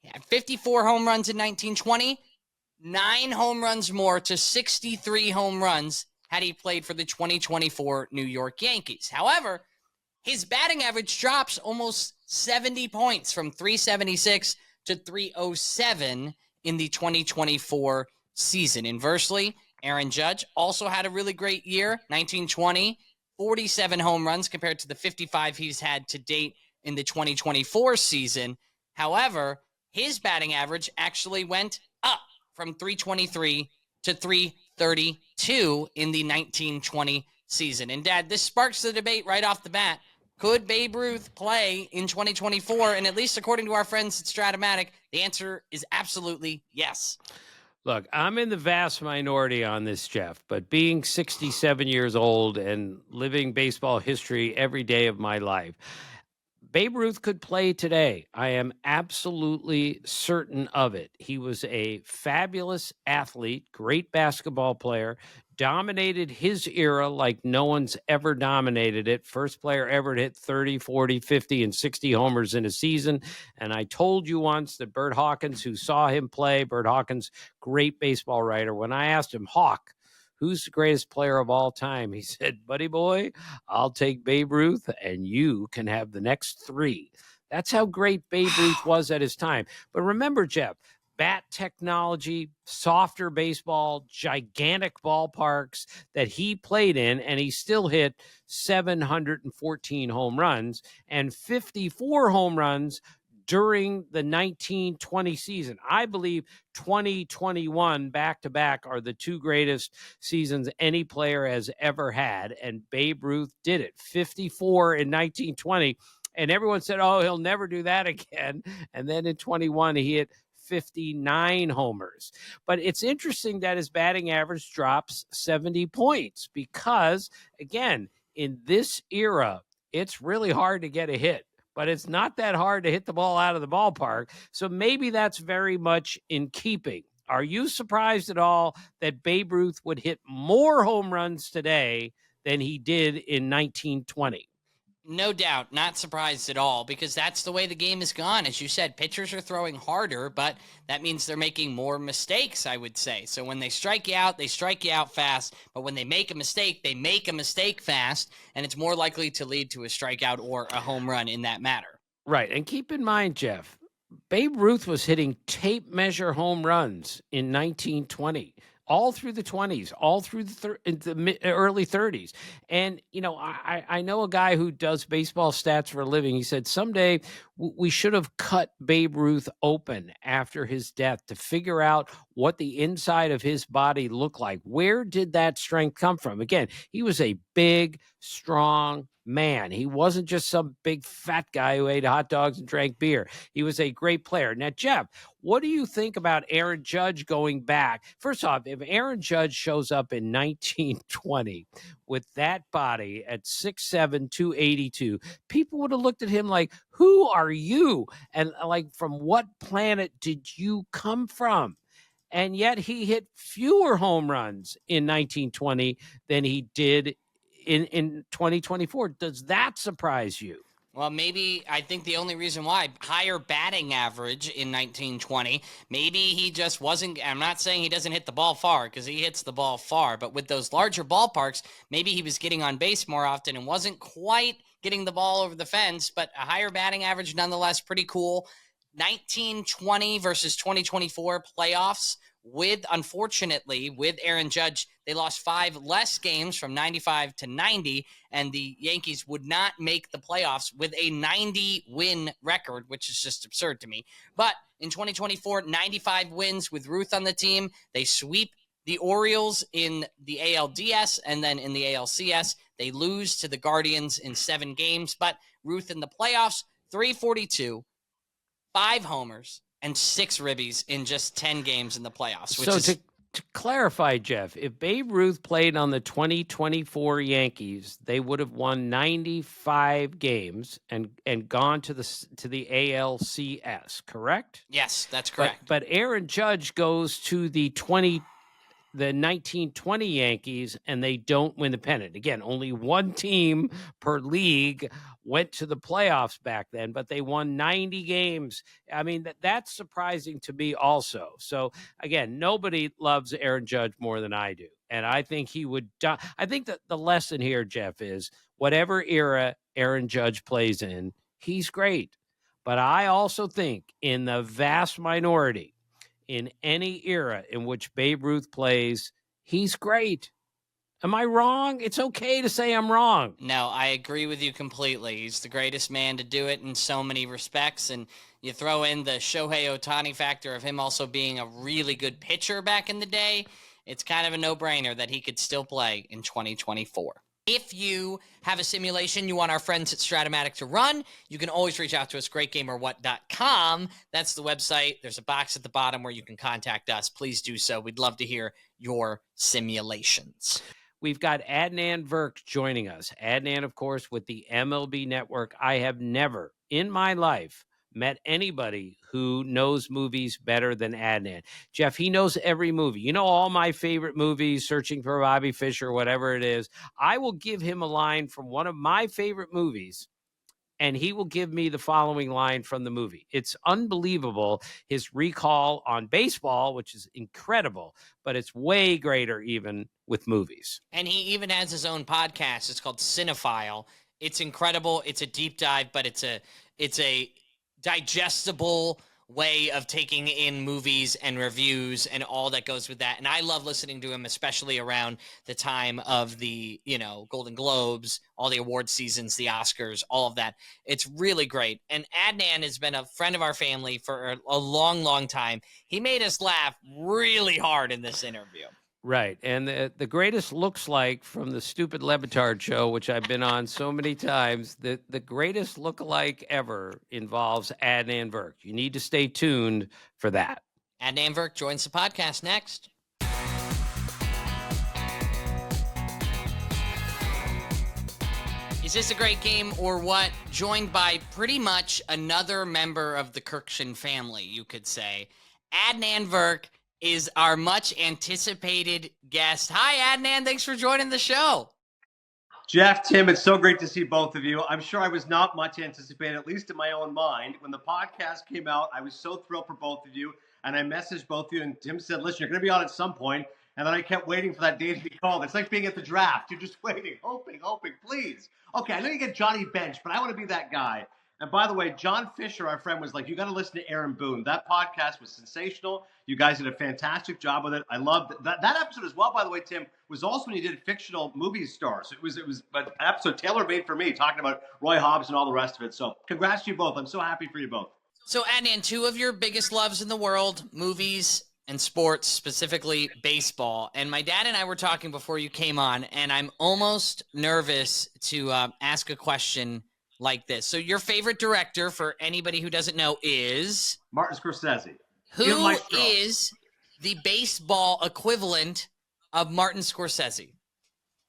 had 54 home runs in 1920, 9 home runs more to 63 home runs had he played for the 2024 New York Yankees. However, his batting average drops almost 70 points from 376 to 307 in the 2024 season. Inversely, Aaron Judge also had a really great year, 1920, 47 home runs compared to the 55 he's had to date in the 2024 season. However, his batting average actually went up from 323 to 332 in the 1920 season. And Dad, this sparks the debate right off the bat. Could Babe Ruth play in 2024? And at least according to our friends at Strat-O-Matic, the answer is absolutely yes. Look, I'm in the vast minority on this, Jeff, but being 67 years old and living baseball history every day of my life, Babe Ruth could play today. I am absolutely certain of it. He was a fabulous athlete, great basketball player, dominated his era like no one's ever dominated it. First player ever to hit 30, 40, 50, and 60 homers in a season. And I told you once that Bert Hawkins, who saw him play, Bert Hawkins, great baseball writer, when I asked him, Hawk, who's the greatest player of all time? He said, buddy boy, I'll take Babe Ruth and you can have the next 3. That's how great Babe Ruth was at his time. But remember, Jeff, bat technology, softer baseball, gigantic ballparks that he played in, and he still hit 714 home runs and 54 home runs during the 1920 season. I believe 2021 back-to-back are the 2 greatest seasons any player has ever had, and Babe Ruth did it. 54 in 1920, and everyone said, oh, he'll never do that again. And then in 21, he hit 59 homers. But it's interesting that his batting average drops 70 points because, again, in this era, it's really hard to get a hit. But it's not that hard to hit the ball out of the ballpark. So maybe that's very much in keeping. Are you surprised at all that Babe Ruth would hit more home runs today than he did in 1920? No doubt, not surprised at all, because that's the way the game has gone. As you said, pitchers are throwing harder, but that means they're making more mistakes, I would say. So when they strike you out fast, but when they make a mistake, they make a mistake fast, and it's more likely to lead to a strikeout or a home run in that matter. Right, and keep in mind, Jeff, Babe Ruth was hitting tape measure home runs in 1920. All through the 20s, all through the early 30s. And, you know, I know a guy who does baseball stats for a living. He said someday we should have cut Babe Ruth open after his death to figure out what the inside of his body looked like. Where did that strength come from? Again, he was a big, strong man. He wasn't just some big fat guy who ate hot dogs and drank beer. He was a great player. Now, Jeff, what do you think about Aaron Judge going back? First off, if Aaron Judge shows up in 1920 with that body at 6'7", 282, people would have looked at him like, who are you? And like, from what planet did you come from? And yet he hit fewer home runs in 1920 than he did in 2024. Does that surprise you? Well, maybe I think the only reason why higher batting average in 1920, maybe he just wasn't. I'm not saying he doesn't hit the ball far because he hits the ball far, but with those larger ballparks, maybe he was getting on base more often and wasn't quite getting the ball over the fence, but a higher batting average nonetheless, pretty cool. 1920 versus 2024 playoffs. Unfortunately, with Aaron Judge, they lost 5 less games from 95 to 90, and the Yankees would not make the playoffs with a 90-win record, which is just absurd to me. But in 2024, 95 wins with Ruth on the team. They sweep the Orioles in the ALDS, and then in the ALCS, they lose to the Guardians in 7 games. But Ruth in the playoffs, 342, 5 homers, and 6 ribbies in just 10 games in the playoffs. To clarify, Jeff, if Babe Ruth played on the 2024 Yankees, they would have won 95 games and gone to the ALCS, correct? Yes, that's correct. But Aaron Judge goes to the 1920 Yankees, and they don't win the pennant. Again, only one team per league went to the playoffs back then, but they won 90 games. I mean, that's surprising to me also. So, again, nobody loves Aaron Judge more than I do. And I think he would die. I think that the lesson here, Jeff, is whatever era Aaron Judge plays in, he's great. But I also think in the vast minority, in any era in which Babe Ruth plays, he's great. Am I wrong? It's okay to say I'm wrong. No, I agree with you completely. He's the greatest man to do it in so many respects. And you throw in the Shohei Ohtani factor of him also being a really good pitcher back in the day. It's kind of a no-brainer that he could still play in 2024. If you have a simulation you want our friends at Strat-O-Matic to run, you can always reach out to us, greatgameorwhat.com. That's the website. There's a box at the bottom where you can contact us. Please do so. We'd love to hear your simulations. We've got Adnan Virk joining us. Adnan, of course, with the MLB Network. I have never in my life met anybody who knows movies better than Adnan. Jeff, he knows every movie. You know, all my favorite movies, Searching for Bobby Fischer, whatever it is. I will give him a line from one of my favorite movies, and he will give me the following line from the movie. It's unbelievable, his recall on baseball, which is incredible, but it's way greater even with movies. And he even has his own podcast. It's called Cinephile. It's incredible. It's a deep dive, but it's a digestible way of taking in movies and reviews and all that goes with that. And I love listening to him, especially around the time of the, Golden Globes, all the award seasons, the Oscars, all of that. It's really great. And Adnan has been a friend of our family for a long, long time. He made us laugh really hard in this interview. Right. And the greatest looks like from the stupid Levitard show, which I've been on so many times, the greatest lookalike ever involves Adnan Virk. You need to stay tuned for that. Adnan Virk joins the podcast next. Is this a great game or what? Joined by pretty much another member of the Kurkjian family, you could say. Adnan Virk is our much anticipated guest. Hi, Adnan. Thanks for joining the show. Jeff, Tim, it's so great to see both of you. I'm sure I was not much anticipated, at least in my own mind. When the podcast came out, I was so thrilled for both of you. And I messaged both of you, and Tim said, listen, you're going to be on at some point. And then I kept waiting for that day to be called. It's like being at the draft. You're just waiting, hoping, please. Okay, I know you get Johnny Bench, but I want to be that guy. And by the way, John Fisher, our friend, was like, you got to listen to Aaron Boone. That podcast was sensational. You guys did a fantastic job with it. I loved that episode as well, by the way, Tim, was also when you did fictional movie stars. It was an episode tailor-made for me, talking about Roy Hobbs and all the rest of it. So congrats to you both. I'm so happy for you both. So, Adnan, two of your biggest loves in the world, movies and sports, specifically baseball. And my dad and I were talking before you came on, and I'm almost nervous to ask a question like this. So your favorite director, for anybody who doesn't know, is? Martin Scorsese. Who is the baseball equivalent of Martin Scorsese?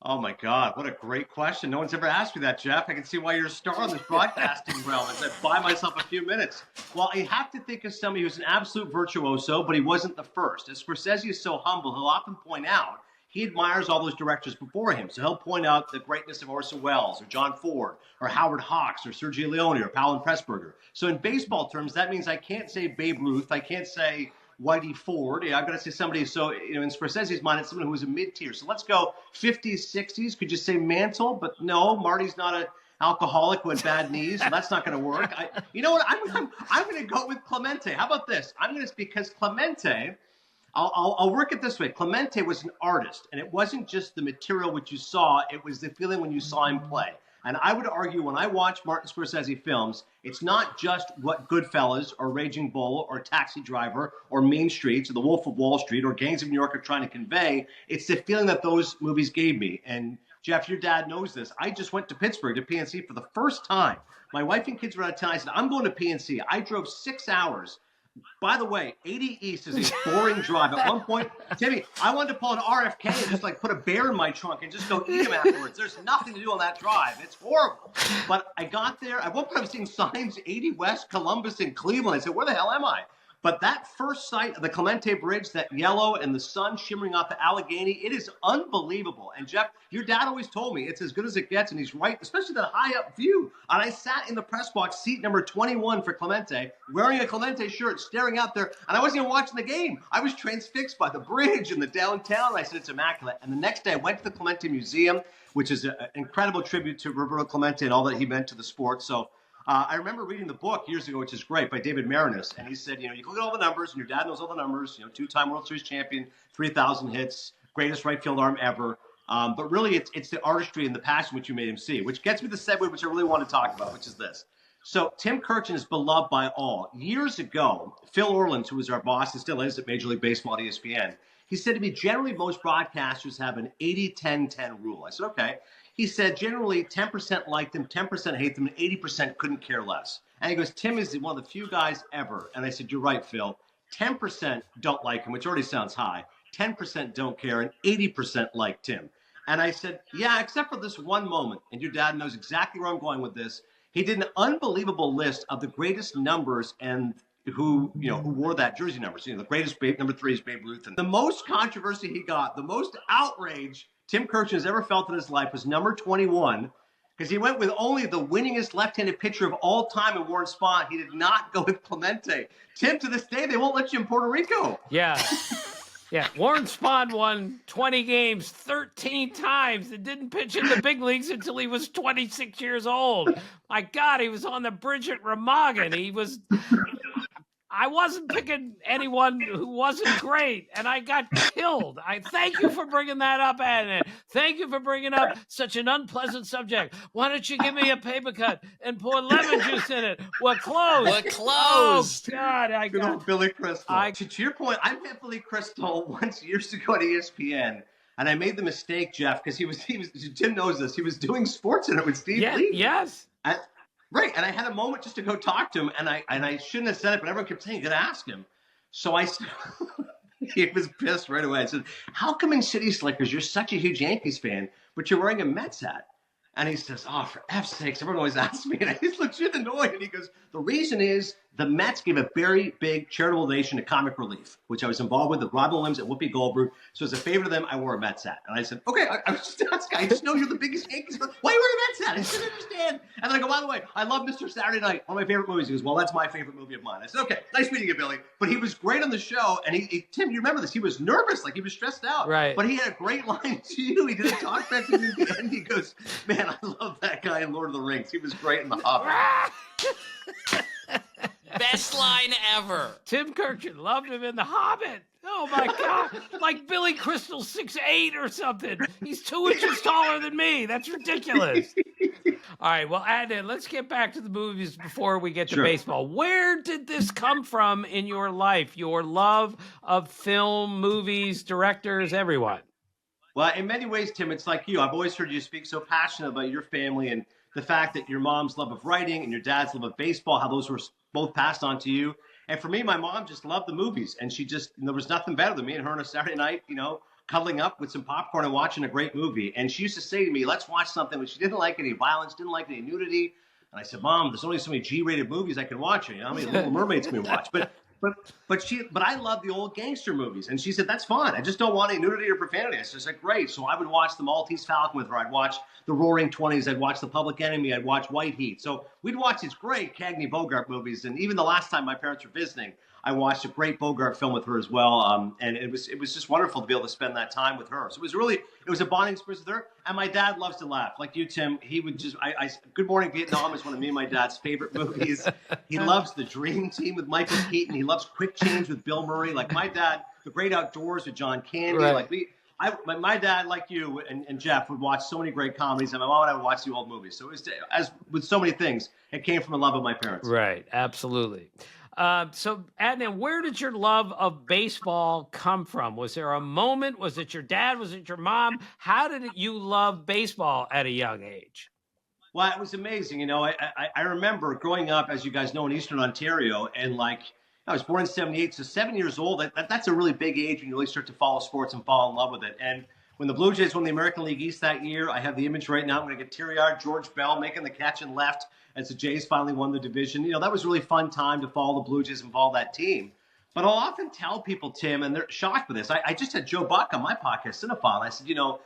Oh, my God. What a great question. No one's ever asked me that, Jeff. I can see why you're a star on this broadcasting realm as I buy myself a few minutes. Well, I have to think of somebody who's an absolute virtuoso, but he wasn't the first. As Scorsese is so humble, he'll often point out he admires all those directors before him. So he'll point out the greatness of Orson Welles or John Ford or Howard Hawks or Sergio Leone or Powell and Pressburger. So in baseball terms, that means I can't say Babe Ruth. I can't say Whitey Ford. I've got to say somebody. So, in Scorsese's mind, it's someone who was a mid-tier. So let's go 50s, 60s. Could you say Mantle? But no, Marty's not an alcoholic who had bad knees. So that's not going to work. You know what? I'm going to go with Clemente. How about this? I'm going to, because Clemente, I'll work it this way. Clemente was an artist, and it wasn't just the material which you saw. It was the feeling when you saw him play. And I would argue when I watch Martin Scorsese films, it's not just what Goodfellas or Raging Bull or Taxi Driver or Mean Streets or The Wolf of Wall Street or Gangs of New York are trying to convey. It's the feeling that those movies gave me. And Jeff, your dad knows this. I just went to Pittsburgh to PNC for the first time. My wife and kids were out of town. I said, I'm going to PNC. I drove 6 hours. By the way, 80 East is a boring drive. At one point, Timmy, I wanted to pull an RFK and just like put a bear in my trunk and just go eat him afterwards. There's nothing to do on that drive. It's horrible. But I got there. At one point, I was seeing signs 80 West, Columbus, and Cleveland. I said, where the hell am I? But that first sight of the Clemente Bridge, that yellow and the sun shimmering off the Allegheny, it is unbelievable. And Jeff, your dad always told me it's as good as it gets, and he's right, especially that high up view. And I sat in the press box, seat number 21 for Clemente, wearing a Clemente shirt, staring out there, and I wasn't even watching the game. I was transfixed by the bridge and the downtown. And I said, it's immaculate. And the next day, I went to the Clemente Museum, which is an incredible tribute to Roberto Clemente and all that he meant to the sport. So I remember reading the book years ago, which is great, by David Marinus. And he said, you know, you look at all the numbers, and your dad knows all the numbers, you know, 2-time World Series champion, 3,000 hits, greatest right field arm ever. But really, it's the artistry and the passion which you made him see, which gets me to the segue, which I really want to talk about, which is this. So Tim Kurkjian is beloved by all. Years ago, Phil Orleans, who was our boss and still is at Major League Baseball at ESPN, he said to me, generally, most broadcasters have an 80-10-10 rule. I said, okay. He said, generally, 10% liked him, 10% hate them, and 80% couldn't care less. And he goes, Tim is one of the few guys ever. And I said, you're right, Phil. 10% don't like him, which already sounds high. 10% don't care, and 80% like Tim. And I said, yeah, except for this one moment. And your dad knows exactly where I'm going with this. He did an unbelievable list of the greatest numbers and who wore that jersey number. So, the greatest number 3 is Babe Ruth. And the most controversy he got, the most outrage Tim Kurkjian has ever felt in his life was number 21, because he went with only the winningest left-handed pitcher of all time in Warren Spahn. He did not go with Clemente. Tim, to this day, they won't let you in Puerto Rico. Yeah. Yeah, Warren Spahn won 20 games 13 times and didn't pitch in the big leagues until he was 26 years old. My God, he was on the bridge at Remagen. I wasn't picking anyone who wasn't great, and I got killed. I thank you for bringing that up, Adnan. Thank you for bringing up such an unpleasant subject. Why don't you give me a paper cut and pour lemon juice in it? We're closed. We're closed. Oh, God. I Good got old Billy Crystal. To your point, I met Billy Crystal once years ago at ESPN, and I made the mistake, Jeff, because he was Tim knows this. He was doing Sports Center with Steve Lee. Yes. Right, and I had a moment just to go talk to him, and I shouldn't have said it, but everyone kept saying, you got to ask him. So he was pissed right away. I said, how come in City Slickers you're such a huge Yankees fan, but you're wearing a Mets hat? And he says, oh, for F's sakes, everyone always asks me. And I just legit annoyed. And he goes, the reason is the Mets gave a very big charitable donation to Comic Relief, which I was involved with Robin Williams and Whoopi Goldberg. So as a favor to them, I wore a Mets hat. And I said, okay, I was just asking. I just know you're the biggest Yankees fan. Why are you wearing a Mets hat? I just didn't understand. And then I go, by the way, I love Mr. Saturday Night, one of my favorite movies. He goes, well, that's my favorite movie of mine. I said, okay, nice meeting you, Billy. But he was great on the show. And Tim, you remember this. He was nervous, like he was stressed out. Right. But he had a great line to you. He didn't talk back to me at the end. He goes, man, I love that guy in Lord of the Rings. He was great in The Hobbit. Best line ever. Tim Kurkjian loved him in The Hobbit. Oh, my God. Like Billy Crystal 6'8" or something. He's 2 inches taller than me. That's ridiculous. All right, well, Adnan, let's get back to the movies before we get to baseball. Where did this come from in your life, your love of film, movies, directors, everyone? Well, in many ways, Tim, it's like you. I've always heard you speak so passionate about your family and the fact that your mom's love of writing and your dad's love of baseball, how those were both passed on to you. And for me, my mom just loved the movies. And there was nothing better than me and her on a Saturday night, cuddling up with some popcorn and watching a great movie. And she used to say to me, let's watch something, but she didn't like any violence, didn't like any nudity. And I said, Mom, there's only so many G-rated movies I can watch. How many Little Mermaids can we watch? But But I love the old gangster movies, and she said that's fine. I just don't want any nudity or profanity. I said great. So I would watch The Maltese Falcon with her. I'd watch The Roaring Twenties. I'd watch The Public Enemy. I'd watch White Heat. So we'd watch these great Cagney Bogart movies, and even the last time my parents were visiting, I watched a great Bogart film with her as well, and it was just wonderful to be able to spend that time with her. So it was a bonding experience with her. And my dad loves to laugh, like you, Tim. He would just Good Morning Vietnam is one of me and my dad's favorite movies. He loves The Dream Team with Michael Keaton. He loves Quick Change with Bill Murray. Like my dad, The Great Outdoors with John Candy. Right. Like my dad, like you and Jeff, would watch so many great comedies, and my mom and I would watch the old movies. So it was, as with so many things, it came from a love of my parents. Right, absolutely. So, Adnan, where did your love of baseball come from? Was there a moment? Was it your dad? Was it your mom? How did you love baseball at a young age? Well, it was amazing. You know, I remember growing up, as you guys know, in Eastern Ontario, and I was born in 78, so 7 years old. That's a really big age when you really start to follow sports and fall in love with it. And when the Blue Jays won the American League East that year, I have the image right now. I'm going to get teary-eyed. George Bell making the catch and left as the Jays finally won the division. You know, that was a really fun time to follow the Blue Jays and follow that team. But I'll often tell people, Tim, and they're shocked by this. I just had Joe Buck on my podcast, Cinephile, and I said, you know,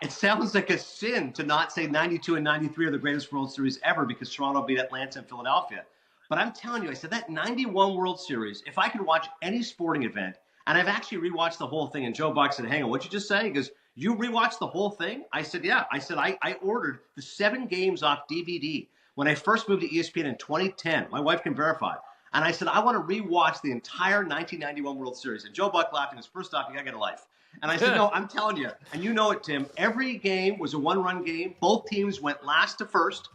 it sounds like a sin to not say 92 and 93 are the greatest World Series ever because Toronto beat Atlanta and Philadelphia. But I'm telling you, I said that 91 World Series, if I could watch any sporting event, and I've actually rewatched the whole thing, and Joe Buck said, hang on, what'd you just say? He goes, you rewatched the whole thing? I said, yeah. I said, I ordered the 7 games off DVD when I first moved to ESPN in 2010. My wife can verify. And I said, I want to rewatch the entire 1991 World Series. And Joe Buck laughed and goes, first off, you got to get a life. And I said, no, I'm telling you, and you know it, Tim, every game was a one-run game. Both teams went last to first.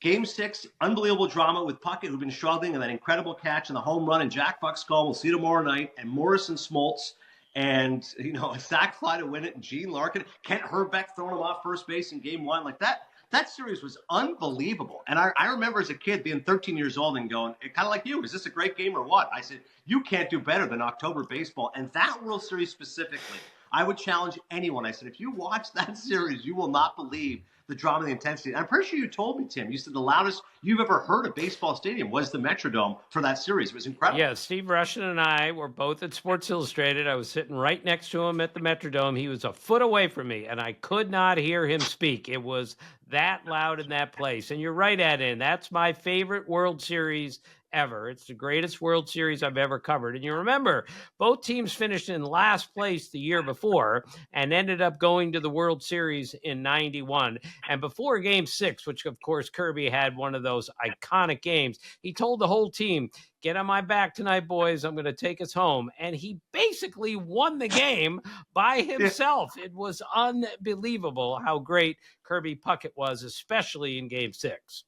Game 6, unbelievable drama with Puckett, who'd been struggling, and that incredible catch and the home run, and Jack Buck's call. We'll see tomorrow night. And Morrison Smoltz, and, you know, a sac fly to win it, and Gene Larkin, Kent Herbeck throwing him off first base in Game 1. Like that series was unbelievable. And I remember as a kid being 13 years old and going, kind of like you, is this a great game or what? I said, you can't do better than October baseball. And that World Series specifically, I would challenge anyone. I said, if you watch that series, you will not believe the drama, the intensity. And I'm pretty sure you told me, Tim, you said the loudest you've ever heard a baseball stadium was the Metrodome for that series. It was incredible. Yeah, Steve Rushin and I were both at Sports Illustrated. I was sitting right next to him at the Metrodome. He was a foot away from me, and I could not hear him speak. It was that loud in that place. And you're right, Adnan. That's my favorite World Series ever. It's the greatest World Series I've ever covered. And you remember, both teams finished in last place the year before and ended up going to the World Series in 91. And before Game 6, which of course Kirby had one of those iconic games, he told the whole team, get on my back tonight, boys. I'm going to take us home. And he basically won the game by himself. It was unbelievable how great Kirby Puckett was, especially in Game 6.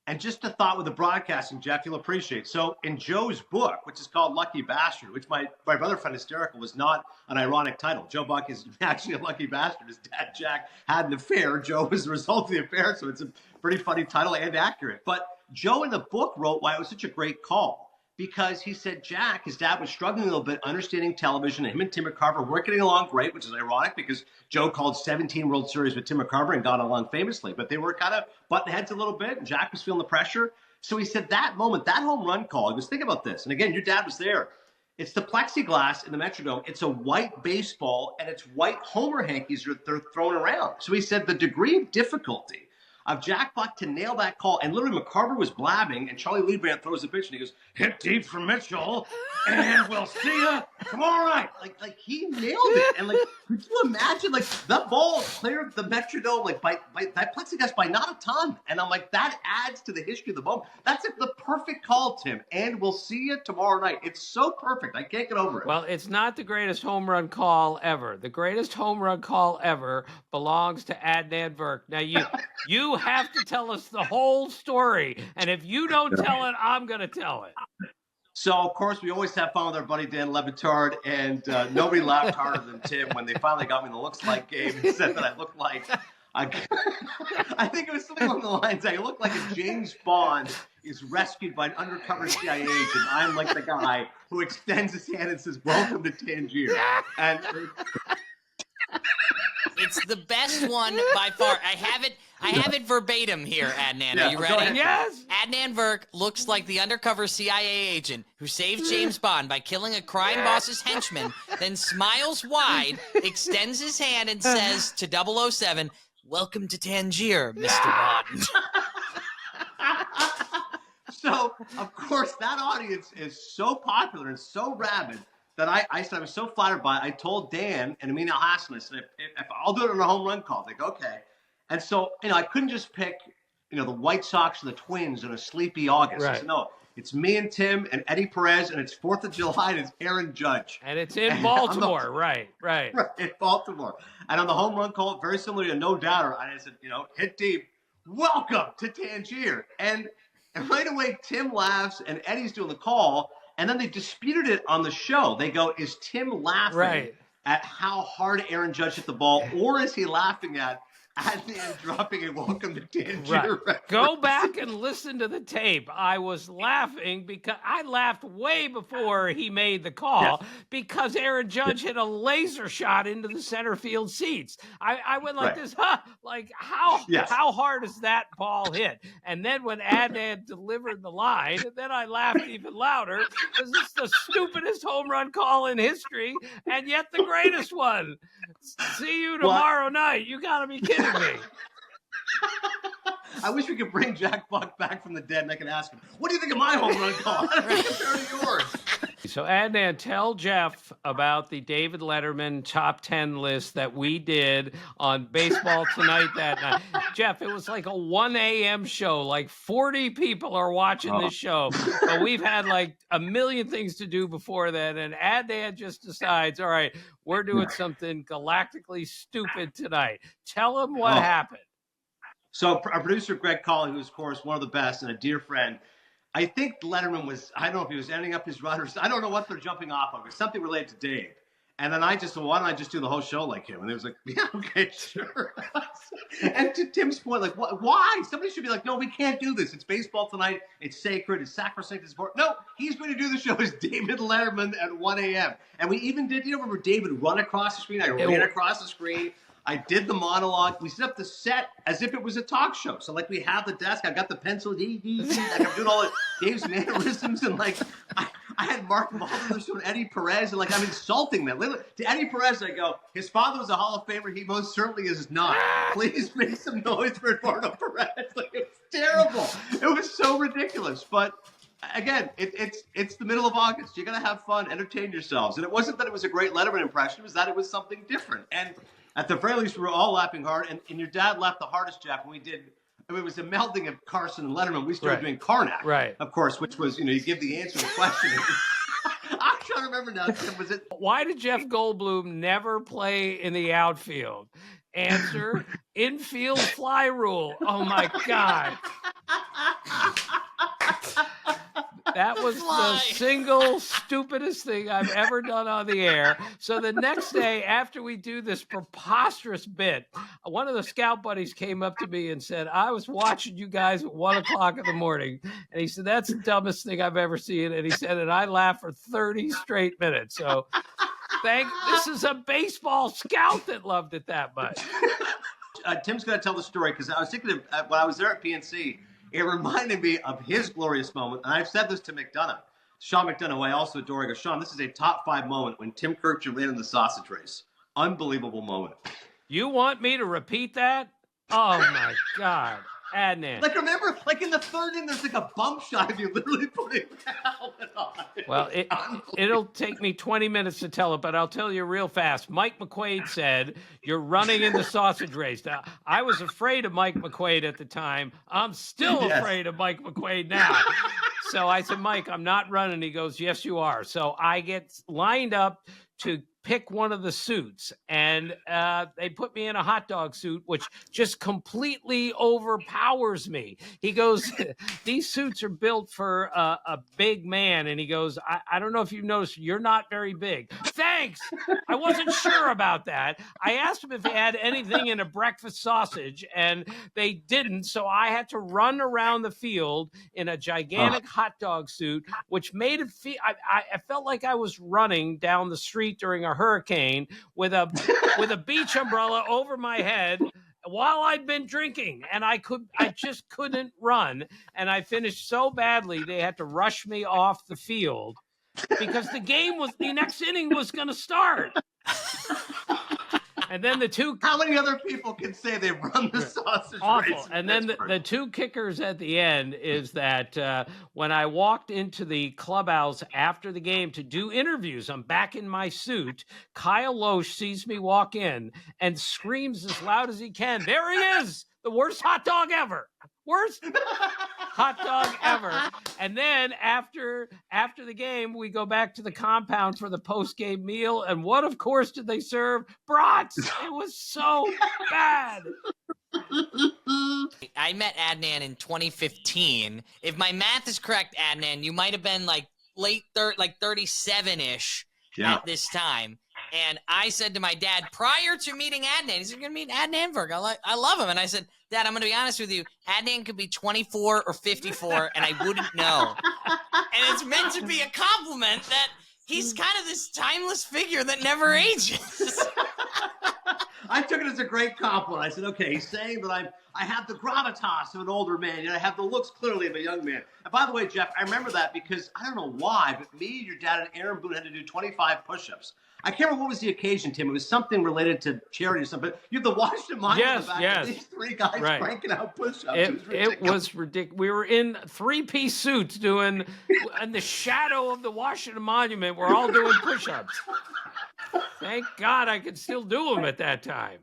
And just a thought with the broadcasting, Jeff, you'll appreciate. So in Joe's book, which is called Lucky Bastard, which my brother found hysterical, was not an ironic title. Joe Buck is actually a lucky bastard. His dad, Jack, had an affair. Joe was the result of the affair, so it's a pretty funny title and accurate. But Joe in the book wrote why it was such a great call. Because he said Jack, his dad, was struggling a little bit understanding television, and him and Tim McCarver weren't getting along great, which is ironic because Joe called 17 World Series with Tim McCarver and got along famously. But they were kind of butting heads a little bit, and Jack was feeling the pressure. So he said that moment, that home run call, he goes, think about this. And again, your dad was there. It's the plexiglass in the Metrodome. It's a white baseball, and it's white Homer hankies they're throwing around. So he said the degree of difficulty of Jack Buck to nail that call, and literally McCarver was blabbing, and Charlie Leibrandt throws the pitch, and he goes, hit deep for Mitchell, and we'll see you tomorrow night. Like he nailed it. And could you imagine, that ball cleared the Metrodome, by that plexiglass by not a ton. And I'm like, that adds to the history of the moment. That's the perfect call, Tim, and we'll see you tomorrow night. It's so perfect. I can't get over it. Well, it's not the greatest home run call ever. The greatest home run call ever belongs to Adnan Virk. Now, you have to tell us the whole story. And if you don't tell it, I'm going to tell it. So, of course, we always have fun with our buddy Dan Levitard, and nobody laughed harder than Tim when they finally got me the looks like game and said that I looked like I think it was something along the lines that I look like a James Bond is rescued by an undercover CIA agent. I'm like the guy who extends his hand and says, welcome to Tangier. And It's the best one by far. I have it verbatim here, Adnan. Yeah, Are you go ready? ahead. Yes. Adnan Virk looks like the undercover CIA agent who saves James Bond by killing a crime boss's henchman, then smiles wide, extends his hand, and says to 007, "Welcome to Tangier, Mr. Bond." So, of course, that audience is so popular and so rabid that I said I was so flattered by it. I told Dan and Amin Al-Hassan, I said, if I'll do it on a home run call. They go, okay. And so, I couldn't just pick, the White Sox and the Twins in a sleepy August. Right. I said, no, it's me and Tim and Eddie Perez, and it's 4th of July, and it's Aaron Judge. And it's in Baltimore. Right. Right, in Baltimore. And on the home run call, very similar to No Doubter, I said, hit deep, welcome to Tangier. And right away, Tim laughs, and Eddie's doing the call, and then they disputed it on the show. They go, is Tim laughing at how hard Aaron Judge hit the ball, or is he laughing at Adnan dropping a welcome to Tangier? Right. Go back and listen to the tape. I was laughing because I laughed way before he made the call because Aaron Judge hit a laser shot into the center field seats. I went like this, like how hard is that ball hit? And then when Adnan delivered the line, then I laughed even louder because it's the stupidest home run call in history and yet the greatest one. See you tomorrow night. You got to be kidding me. I wish we could bring Jack Buck back from the dead and I could ask him, what do you think of my home run call? How does it compare to yours? So, Adnan, tell Jeff about the David Letterman top 10 list that we did on Baseball Tonight that night. Jeff, it was like a 1 a.m. show. Like 40 people are watching this show. But we've had like a million things to do before that. And Adnan just decides, all right, we're doing something galactically stupid tonight. Tell him what happened. So our producer, Greg Colley, who's, of course, one of the best and a dear friend, I think Letterman was, I don't know if he was ending up his runners. I don't know what they're jumping off of. It's something related to Dave. And then I just said, well, why don't I just do the whole show like him? And it was like, yeah, okay, sure. And to Tim's point, like, why? Somebody should be like, no, we can't do this. It's Baseball Tonight. It's sacred. It's sacrosanct. It's important. No, he's going to do the show as David Letterman at 1 a.m. And we even did, remember David run across the screen? I ran across the screen. I did the monologue. We set up the set as if it was a talk show. So, like, we have the desk. I got the pencil. Like, I'm doing all of Dave's mannerisms. And, like, I had Mark Mulder doing Eddie Perez. And, like, I'm insulting them. Literally, to Eddie Perez, I go, his father was a Hall of Famer. He most certainly is not. Please make some noise for Eduardo Perez. Like, it was terrible. It was so ridiculous. But, again, it's the middle of August. You're going to have fun, entertain yourselves. And it wasn't that it was a great Letterman impression. It was that it was something different. And at the very least, we were all laughing hard. And your dad laughed the hardest, Jeff, when we did. I mean, it was a melding of Carson and Letterman. We started doing Karnak, of course, which was, you give the answer to the question. I'm trying to remember now. Was it? Why did Jeff Goldblum never play in the outfield? Answer, infield fly rule. Oh, my God. That was the single stupidest thing I've ever done on the air. So the next day, after we do this preposterous bit, one of the scout buddies came up to me and said, I was watching you guys at 1 o'clock in the morning. And he said, that's the dumbest thing I've ever seen. And he said, and I laughed for 30 straight minutes. So this is a baseball scout that loved it that much. Tim's going to tell the story because I was thinking of when I was there at PNC, it reminded me of his glorious moment. And I've said this to McDonough, Sean McDonough, who I also adore. I go, Sean, this is a top 5 moment when Tim Kurkjian ran in the sausage race. Unbelievable moment. You want me to repeat that? Oh, my God. Adnan. Like, remember, like in the third inning, there's like a bump shot of you literally putting the helmet on. Well, it'll take me 20 minutes to tell it, but I'll tell you real fast. Mike McQuaid said, you're running in the sausage race. Now, I was afraid of Mike McQuaid at the time. I'm still afraid of Mike McQuaid now. So I said, Mike, I'm not running. He goes, yes, you are. So I get lined up to pick one of the suits, and they put me in a hot dog suit, which just completely overpowers me. He goes, these suits are built for a big man, and he goes, I don't know if you've noticed, you're not very big. Thanks. I wasn't sure about that. I asked him if he had anything in a breakfast sausage, and they didn't, so I had to run around the field in a gigantic hot dog suit, which made it feel, I felt like I was running down the street during a hurricane with a beach umbrella over my head while I'd been drinking, and I just couldn't run, and I finished so badly they had to rush me off the field because the next inning was going to start. And then how many other people can say they've run the sausage awful. race? And then the two kickers at the end is that when I walked into the clubhouse after the game to do interviews, I'm back in my suit. Kyle Loesch sees me walk in and screams as loud as he can, "There he is, the worst hot dog ever. Worst hot dog ever." And then after the game, we go back to the compound for the post-game meal. And what, of course, did they serve? Brats. It was so bad. I met Adnan in 2015. If my math is correct, Adnan, you might have been like late 37-ish at this time. And I said to my dad prior to meeting Adnan, he's going to meet Adnan Virk. I love him. And I said, Dad, I'm going to be honest with you. Adnan could be 24 or 54, and I wouldn't know. And it's meant to be a compliment that he's kind of this timeless figure that never ages. I took it as a great compliment. I said, okay, he's saying that I have the gravitas of an older man, and I have the looks clearly of a young man. And by the way, Jeff, I remember that because I don't know why, but me, your dad, and Aaron Boone had to do 25 push-ups. I can't remember what was the occasion, Tim. It was something related to charity or something. You have the Washington Monument in the back of these three guys cranking out push-ups. It was ridiculous. We were in three-piece suits doing, in the shadow of the Washington Monument, we're all doing push-ups. Thank God I could still do them at that time.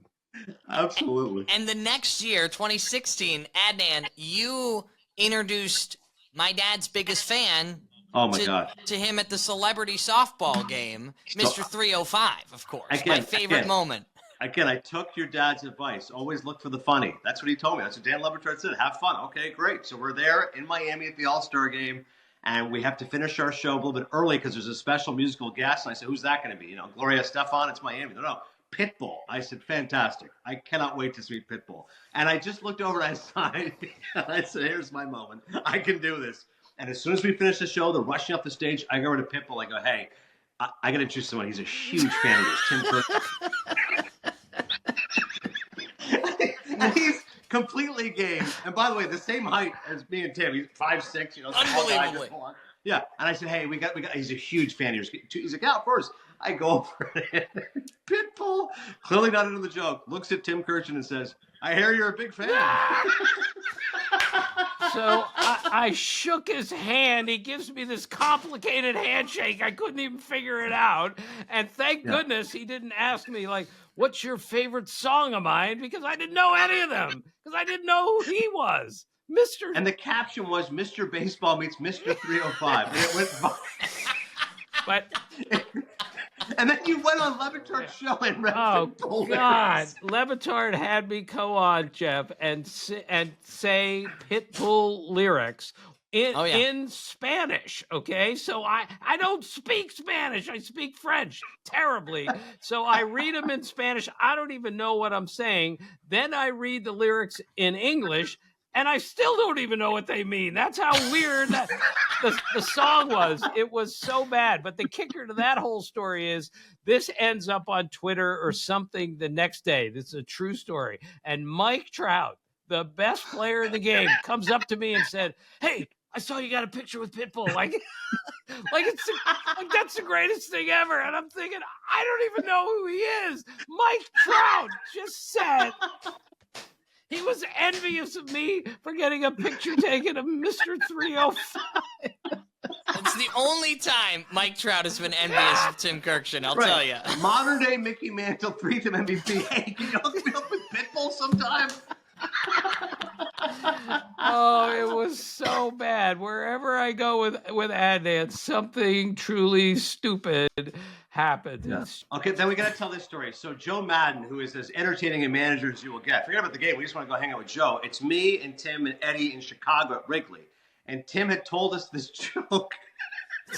Absolutely. And the next year, 2016, Adnan, you introduced my dad's biggest fan to him at the celebrity softball game, Mr. 305, of course. My favorite moment. Again, I took your dad's advice. Always look for the funny. That's what he told me. That's what Dan Le Batard said. Have fun. Okay, great. So we're there in Miami at the All-Star game, and we have to finish our show a little bit early because there's a special musical guest. And I said, who's that going to be? You know, Gloria Estefan. It's Miami. No, Pitbull. I said, fantastic. I cannot wait to meet Pitbull. And I just looked over at his side, and I said, here's my moment. I can do this. And as soon as we finish the show, they're rushing up the stage. I go over to Pitbull. I go, hey, I got to introduce someone. He's a huge fan of yours, Tim Kurkjian. And he's completely game. And by the way, the same height as me and Tim. He's 5'6", you know. Unbelievably. Yeah. And I said, hey, we got. He's a huge fan of yours. He's like, yeah, of course. I go over it. Pitbull, clearly not into the joke, looks at Tim Kurkjian and says, I hear you're a big fan. So I shook his hand. He gives me this complicated handshake. I couldn't even figure it out. And thank goodness he didn't ask me, like, what's your favorite song of mine? Because I didn't know any of them. Because I didn't know who he was. Mr. And the caption was, Mr. Baseball meets Mr. 305. And it went by. But... And then you went on Le Batard's show and read Pitbull. God, Le Batard had me go on, Jeff, and say Pitbull lyrics in Spanish. Okay, so I don't speak Spanish. I speak French terribly. So I read them in Spanish. I don't even know what I'm saying. Then I read the lyrics in English. And I still don't even know what they mean. That's how weird the song was. It was so bad. But the kicker to that whole story is this ends up on Twitter or something the next day. This is a true story. And Mike Trout, the best player in the game, comes up to me and said, hey, I saw you got a picture with Pitbull. Like that's the greatest thing ever. And I'm thinking, I don't even know who he is. Mike Trout just said... He was envious of me for getting a picture taken of Mr. 305. It's the only time Mike Trout has been envious of Tim Kurkjian, I'll tell you. Modern day Mickey Mantle, 3-time MVP. Hey, can you hook me up with Pitbull sometime? Oh, it was so bad. Wherever I go with Adnan, something truly stupid happened. Yeah. Okay, then we got to tell this story. So Joe Madden, who is as entertaining a manager as you will get. Forget about the game. We just want to go hang out with Joe. It's me and Tim and Eddie in Chicago at Wrigley. And Tim had told us this joke.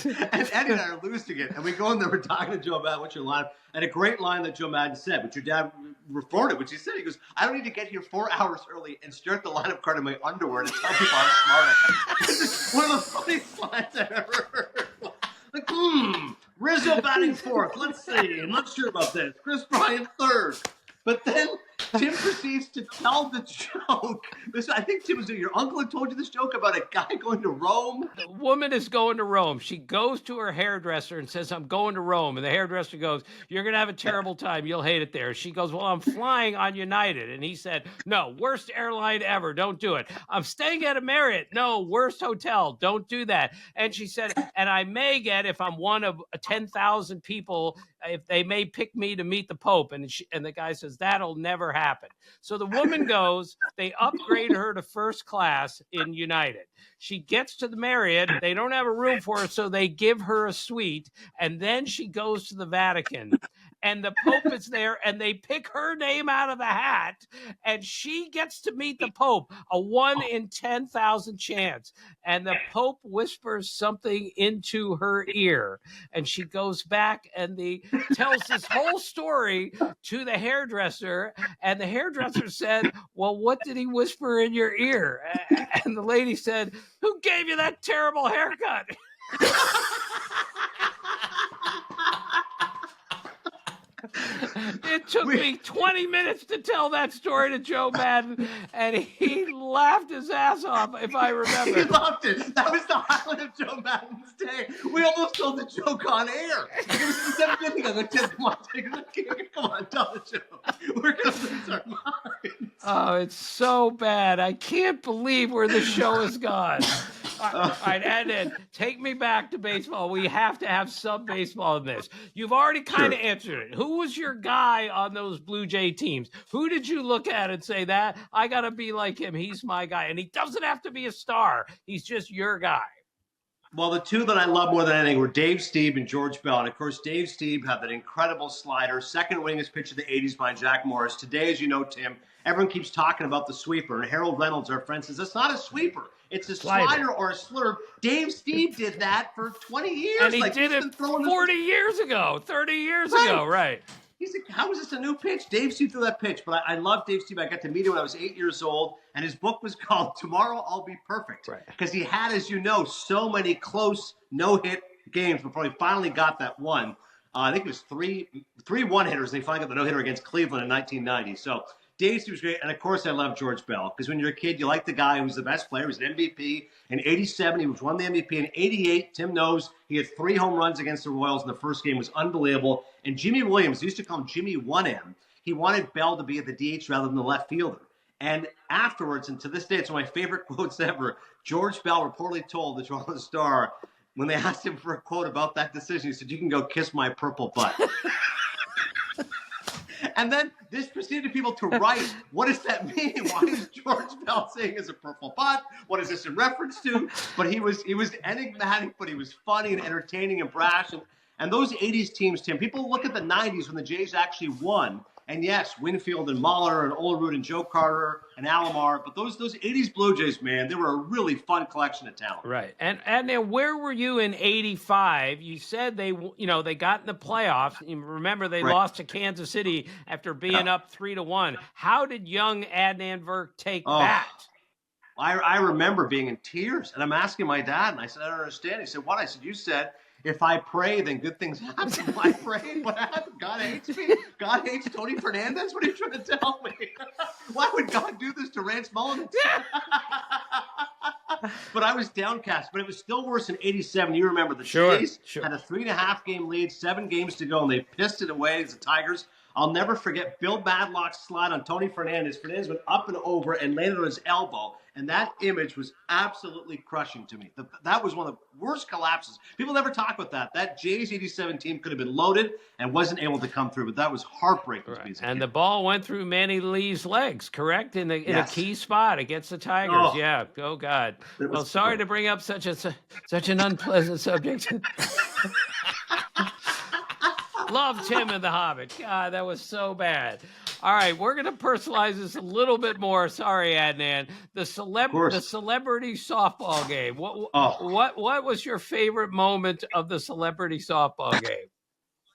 And Eddie and I are losing it. And we go in there, we're talking to Joe Madden, what's your line? And a great line that Joe Madden said, which your dad reported, which he said, he goes, I don't need to get here 4 hours early and start the lineup card in my underwear to tell people how smart I am. It's one of the funniest lines I've ever heard. Like, Rizzo batting fourth. Let's see. I'm not sure about this. Chris Bryant third. But then Tim proceeds to tell the joke. I think Tim was doing, your uncle had told you this joke about a guy going to Rome. The woman is going to Rome. She goes to her hairdresser and says, I'm going to Rome. And the hairdresser goes, you're going to have a terrible time. You'll hate it there. She goes, well, I'm flying on United. And he said, no, worst airline ever. Don't do it. I'm staying at a Marriott. No, worst hotel. Don't do that. And she said, and I may get, if I'm one of 10,000 people, if they may pick me to meet the Pope. And the guy says, that'll never happen. So the woman goes, they upgrade her to first class in United. She gets to the Marriott. They don't have a room for her, so they give her a suite. And then she goes to the Vatican. And the Pope is there, and they pick her name out of the hat, and she gets to meet the Pope, a 1 in 10,000 chance. And the Pope whispers something into her ear, and she goes back and tells this whole story to the hairdresser, and the hairdresser said, well, what did he whisper in your ear? And the lady said, who gave you that terrible haircut? It took me 20 minutes to tell that story to Joe Madden, and he laughed his ass off, if I remember. He loved it. That was the highlight of Joe Madden's day. We almost told the joke on air. It was the 7th inning. I go, Tim, come on, tell the joke. We're going to lose our minds. Oh, it's so bad. I can't believe where the show has gone. All right, and take me back to baseball. We have to have some baseball in this. You've already kind of answered it. Who was your guy on those Blue Jay teams? Who did you look at and say, that I got to be like him? He's my guy. And he doesn't have to be a star. He's just your guy. Well, the two that I love more than anything were Dave Stieb and George Bell. And, of course, Dave Stieb had that incredible slider, second winningest pitch of the 80s by Jack Morris. Today, as you know, Tim, everyone keeps talking about the sweeper. And Harold Reynolds, our friend, says, it's not a sweeper. It's a slider or a slurve. Dave Stieb did that for 20 years. And he did it 40 years ago, 30 years ago, right. He's like, how is this a new pitch? Dave Stieb threw that pitch. But I love Dave Stieb. I got to meet him when I was 8 years old. And his book was called Tomorrow I'll Be Perfect. Because he had, as you know, so many close no-hit games before he finally got that one. I think it was three one-hitters. They finally got the no-hitter against Cleveland in 1990. So Dave Stieb was great. And, of course, I love George Bell. Because when you're a kid, you like the guy who's the best player. He was an MVP. In 87, he won the MVP. In 88, Tim knows he had 3 home runs against the Royals in the first game. It was unbelievable. And Jimmy Williams, they used to call him Jimmy 1M. He wanted Bell to be at the DH rather than the left fielder. And afterwards, and to this day, it's one of my favorite quotes ever, George Bell reportedly told the Toronto Star, when they asked him for a quote about that decision, he said, you can go kiss my purple butt. And then this proceeded people to write, what does that mean? Why is George Bell saying it's a purple butt? What is this in reference to? But he was enigmatic, but he was funny and entertaining and brash. And those 80s teams, Tim, people look at the 90s when the Jays actually won. And yes, Winfield and Mahler and Olerud and Joe Carter and Alomar. But those 80s Blue Jays, man, they were a really fun collection of talent. Right. And then where were you in 85? You said they got in the playoffs. You remember they lost to Kansas City after being up 3-1. How did young Adnan Virk take that? I remember being in tears. And I'm asking my dad, and I said, I don't understand. He said, what? I said, you said, if I pray, then good things happen. If I pray, what happened? God hates me? God hates Tony Fernandez? What are you trying to tell me? Why would God do this to Rance Mullins? But I was downcast. But it was still worse in 87. You remember the Jays had a 3.5-game lead, 7 games to go, and they pissed it away as the Tigers. I'll never forget Bill Madlock's slide on Tony Fernandez. Fernandez went up and over and landed on his elbow. And that image was absolutely crushing to me. That was one of the worst collapses. People never talk about that. That Jays 87 team could have been loaded and wasn't able to come through. But that was heartbreaking. Right. And the ball went through Manny Lee's legs, correct? In a key spot against the Tigers. Yeah. Oh, God. Well, sorry to bring up such an unpleasant subject. Love Tim and the Hobbit. God, that was so bad. All right, we're going to personalize this a little bit more. Sorry, Adnan. The celebrity softball game. What was your favorite moment of the celebrity softball game?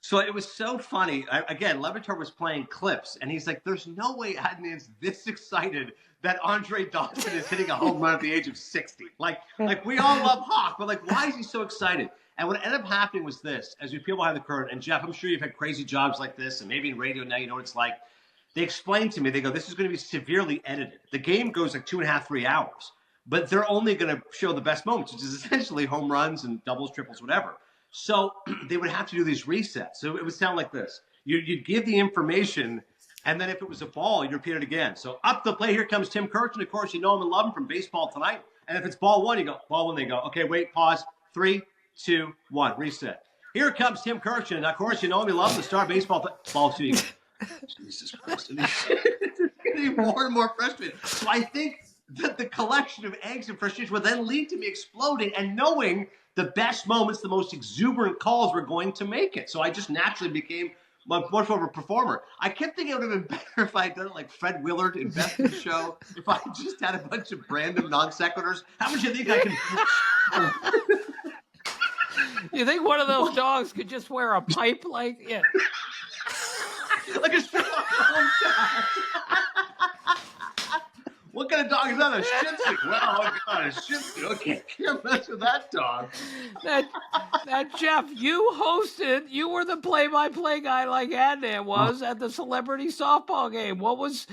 So it was so funny. Again, Levitar was playing clips, and he's like, there's no way Adnan's this excited that Andre Dawson is hitting a home run at the age of 60. Like we all love Hawk, but like, why is he so excited? And what ended up happening was this, as we peel behind the curtain, and Jeff, I'm sure you've had crazy jobs like this, and maybe in radio now you know what it's like. They explained to me, they go, this is going to be severely edited. The game goes like 2.5, 3 hours, but they're only going to show the best moments, which is essentially home runs and doubles, triples, whatever. So they would have to do these resets. So it would sound like this. You'd give the information, and then if it was a ball, you'd repeat it again. So up the play, here comes Tim Kurkjian. Of course, you know him and love him from Baseball Tonight. And if it's ball one, you go, ball one, they go, okay, wait, pause, 3, 2, 1, reset. Here comes Tim Kurkjian. Of course, you know him, you love him, the star baseball. Ball two, you go, Jesus Christ. It's getting more and more frustrated. So I think that the collection of angst and frustration would then lead to me exploding and knowing the best moments, the most exuberant calls were going to make it. So I just naturally became much more of a performer. I kept thinking it would have been better if I had done it like Fred Willard in Beth's show, if I just had a bunch of random non sequiturs. How much do you think I can? You think one of those dogs could just wear a pipe like yeah? Like a strong What kind of dog is that? A Shih Tzu? Wow, oh God, a Shih Tzu. Okay, can't mess with that dog. That Jeff, you were the play-by-play guy like Adnan was at the celebrity softball game. What was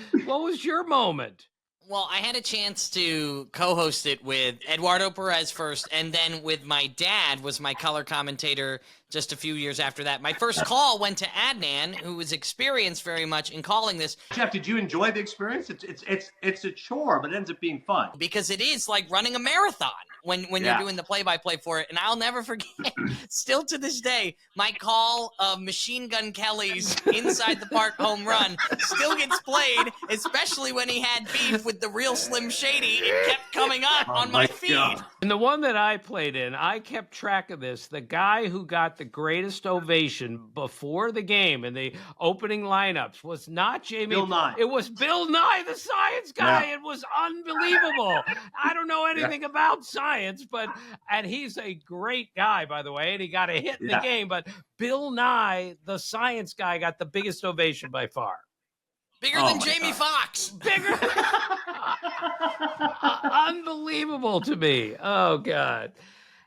your moment? Well, I had a chance to co-host it with Eduardo Perez first, and then with my dad was my color commentator just a few years after that. My first call went to Adnan, who was experienced very much in calling this. Jeff, did you enjoy the experience? It's a chore, but it ends up being fun. Because it is like running a marathon when you're doing the play-by-play for it. And I'll never forget, still to this day, my call of Machine Gun Kelly's Inside the Park home run still gets played, especially when he had beef with the real Slim Shady. It kept coming up on my feed. God. And the one that I played in, I kept track of this. The guy who got the greatest ovation before the game in the opening lineups was not Jamie. Bill Nye. It was Bill Nye, the science guy. Yeah. It was unbelievable. I don't know anything about science, and he's a great guy, by the way, and he got a hit in the game. But Bill Nye, the science guy, got the biggest ovation by far. Bigger than Jamie Foxx. Bigger. Unbelievable to me. Oh, God.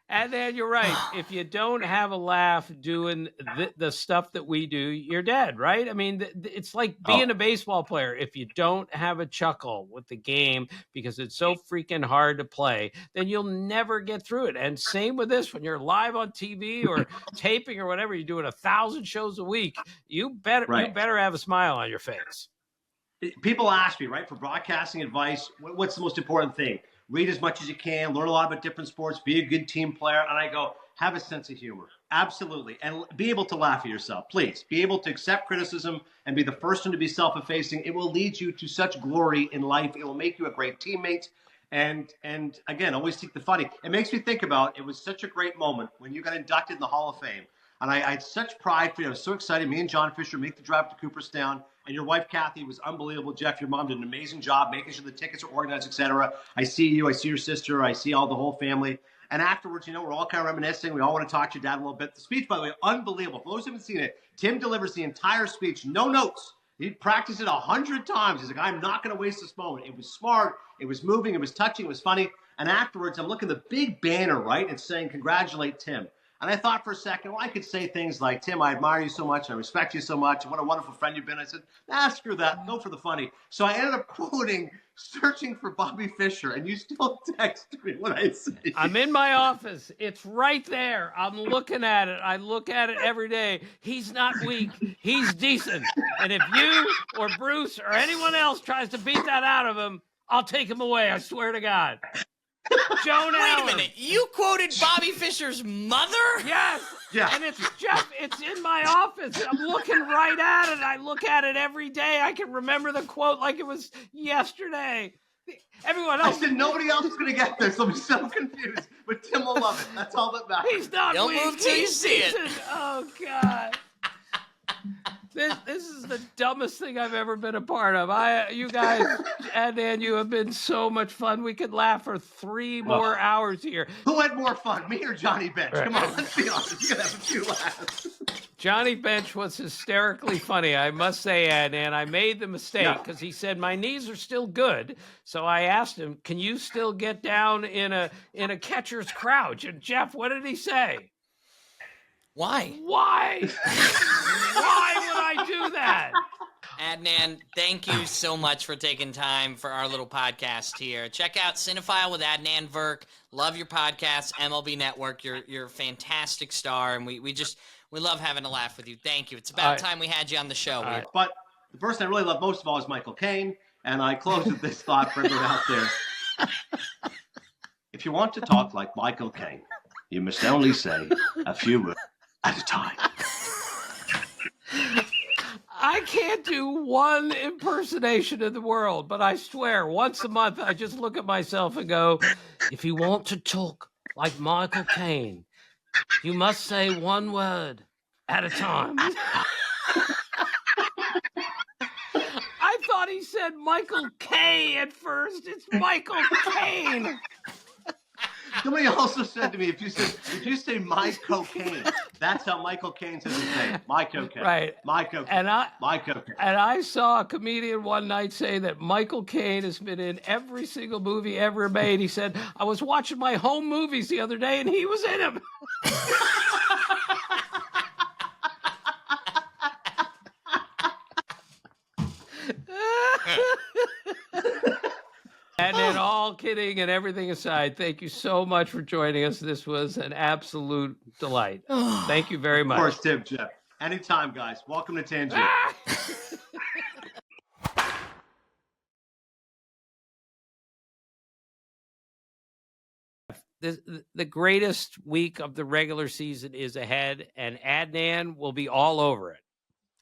And then you're right. If you don't have a laugh doing the stuff that we do, you're dead, right? I mean, it's like being a baseball player. If you don't have a chuckle with the game because it's so freaking hard to play, then you'll never get through it. And same with this. When you're live on TV or taping or whatever, you're doing 1,000 shows a week, you better have a smile on your face. People ask me, right, for broadcasting advice, what's the most important thing? Read as much as you can, learn a lot about different sports, be a good team player. And I go, have a sense of humor. Absolutely. And be able to laugh at yourself. Please be able to accept criticism and be the first one to be self-effacing. It will lead you to such glory in life. It will make you a great teammate. And again, always seek the funny. It makes me think about, it was such a great moment when you got inducted in the Hall of Fame. And I had such pride for you. I was so excited. Me and John Fisher make the drive to Cooperstown. And your wife, Kathy, was unbelievable. Jeff, your mom did an amazing job making sure the tickets are organized, etc. I see you. I see your sister. I see all the whole family. And afterwards, we're all kind of reminiscing. We all want to talk to your dad a little bit. The speech, by the way, unbelievable. For those who haven't seen it, Tim delivers the entire speech, no notes. He practiced it 100 times. He's like, I'm not going to waste this moment. It was smart. It was moving. It was touching. It was funny. And afterwards, I'm looking at the big banner, right? It's saying, congratulate Tim. And I thought for a second, well, I could say things like, Tim, I admire you so much. I respect you so much. What a wonderful friend you've been. I said, screw that. Go for the funny. So I ended up quoting, searching for Bobby Fischer. And you still text me when I say. I'm in my office. It's right there. I'm looking at it. I look at it every day. He's not weak. He's decent. And if you or Bruce or anyone else tries to beat that out of him, I'll take him away. I swear to God. Joan Wait Allen. a minute. You quoted Bobby Fischer's mother? Yes. Yeah. And it's Jeff, it's in my office. I'm looking right at it. I look at it every day. I can remember the quote like it was yesterday. Everyone else. I said nobody else is going to get this. I'll be so confused. But Tim will love it. That's all that matters. He's not Don't weak. move till you see it. Oh, God. This is the dumbest thing I've ever been a part of. You guys, and you have been so much fun. We could laugh for 3 more hours here. Who had more fun, me or Johnny Bench? Come on, let's be honest. You gotta have a few laughs. Johnny Bench was hysterically funny, I must say, and I made the mistake because he said my knees are still good. So I asked him, "Can you still get down in a catcher's crouch?" And Jeff, what did he say? Why? Why? Why would I do that? Adnan, thank you so much for taking time for our little podcast here. Check out Cinephile with Adnan Virk. Love your podcast, MLB Network. You're a fantastic star, and we love having a laugh with you. Thank you. It's about time we had you on the show. But the person I really love most of all is Michael Caine, and I close with this thought for everyone out there. If you want to talk like Michael Caine, you must only say a few words at a time. I can't do one impersonation in the world, but I swear, once a month, I just look at myself and go, if you want to talk like Michael Caine, you must say one word at a time. I thought he said Michael K at first. It's Michael Caine. Somebody also said to me, if you say my cocaine, that's how Michael Caine says his name. My cocaine. Right. My cocaine. My cocaine. And I saw a comedian one night say that Michael Caine has been in every single movie ever made. He said, I was watching my home movies the other day and he was in them. And then all kidding and everything aside, thank you so much for joining us. This was an absolute delight. Thank you very much. Of course, Tim, Jeff. Anytime, guys. Welcome to Tangier. The greatest week of the regular season is ahead, and Adnan will be all over it.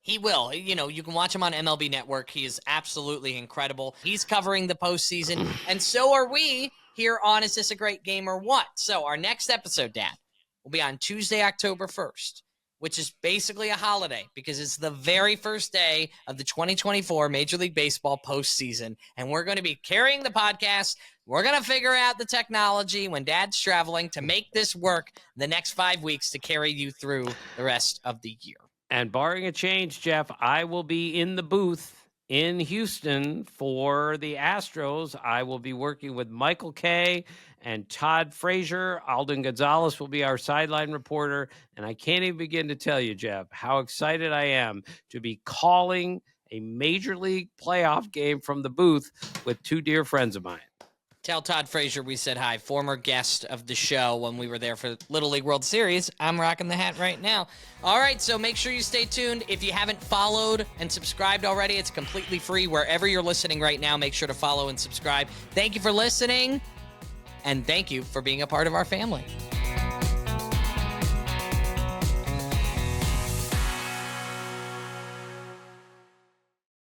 He will. You know, you can watch him on MLB Network. He is absolutely incredible. He's covering the postseason, and so are we here on Is This a Great Game or What? So our next episode, Dad, will be on Tuesday, October 1st, which is basically a holiday because it's the very first day of the 2024 Major League Baseball postseason, and we're going to be carrying the podcast. We're going to figure out the technology when Dad's traveling to make this work the next 5 weeks to carry you through the rest of the year. And barring a change, Jeff, I will be in the booth in Houston for the Astros. I will be working with Michael Kay and Todd Frazier. Alden Gonzalez will be our sideline reporter. And I can't even begin to tell you, Jeff, how excited I am to be calling a Major League playoff game from the booth with two dear friends of mine. Tell Todd Frazier we said hi, former guest of the show when we were there for Little League World Series. I'm rocking the hat right now. All right, so make sure you stay tuned. If you haven't followed and subscribed already, it's completely free. Wherever you're listening right now, make sure to follow and subscribe. Thank you for listening, and thank you for being a part of our family.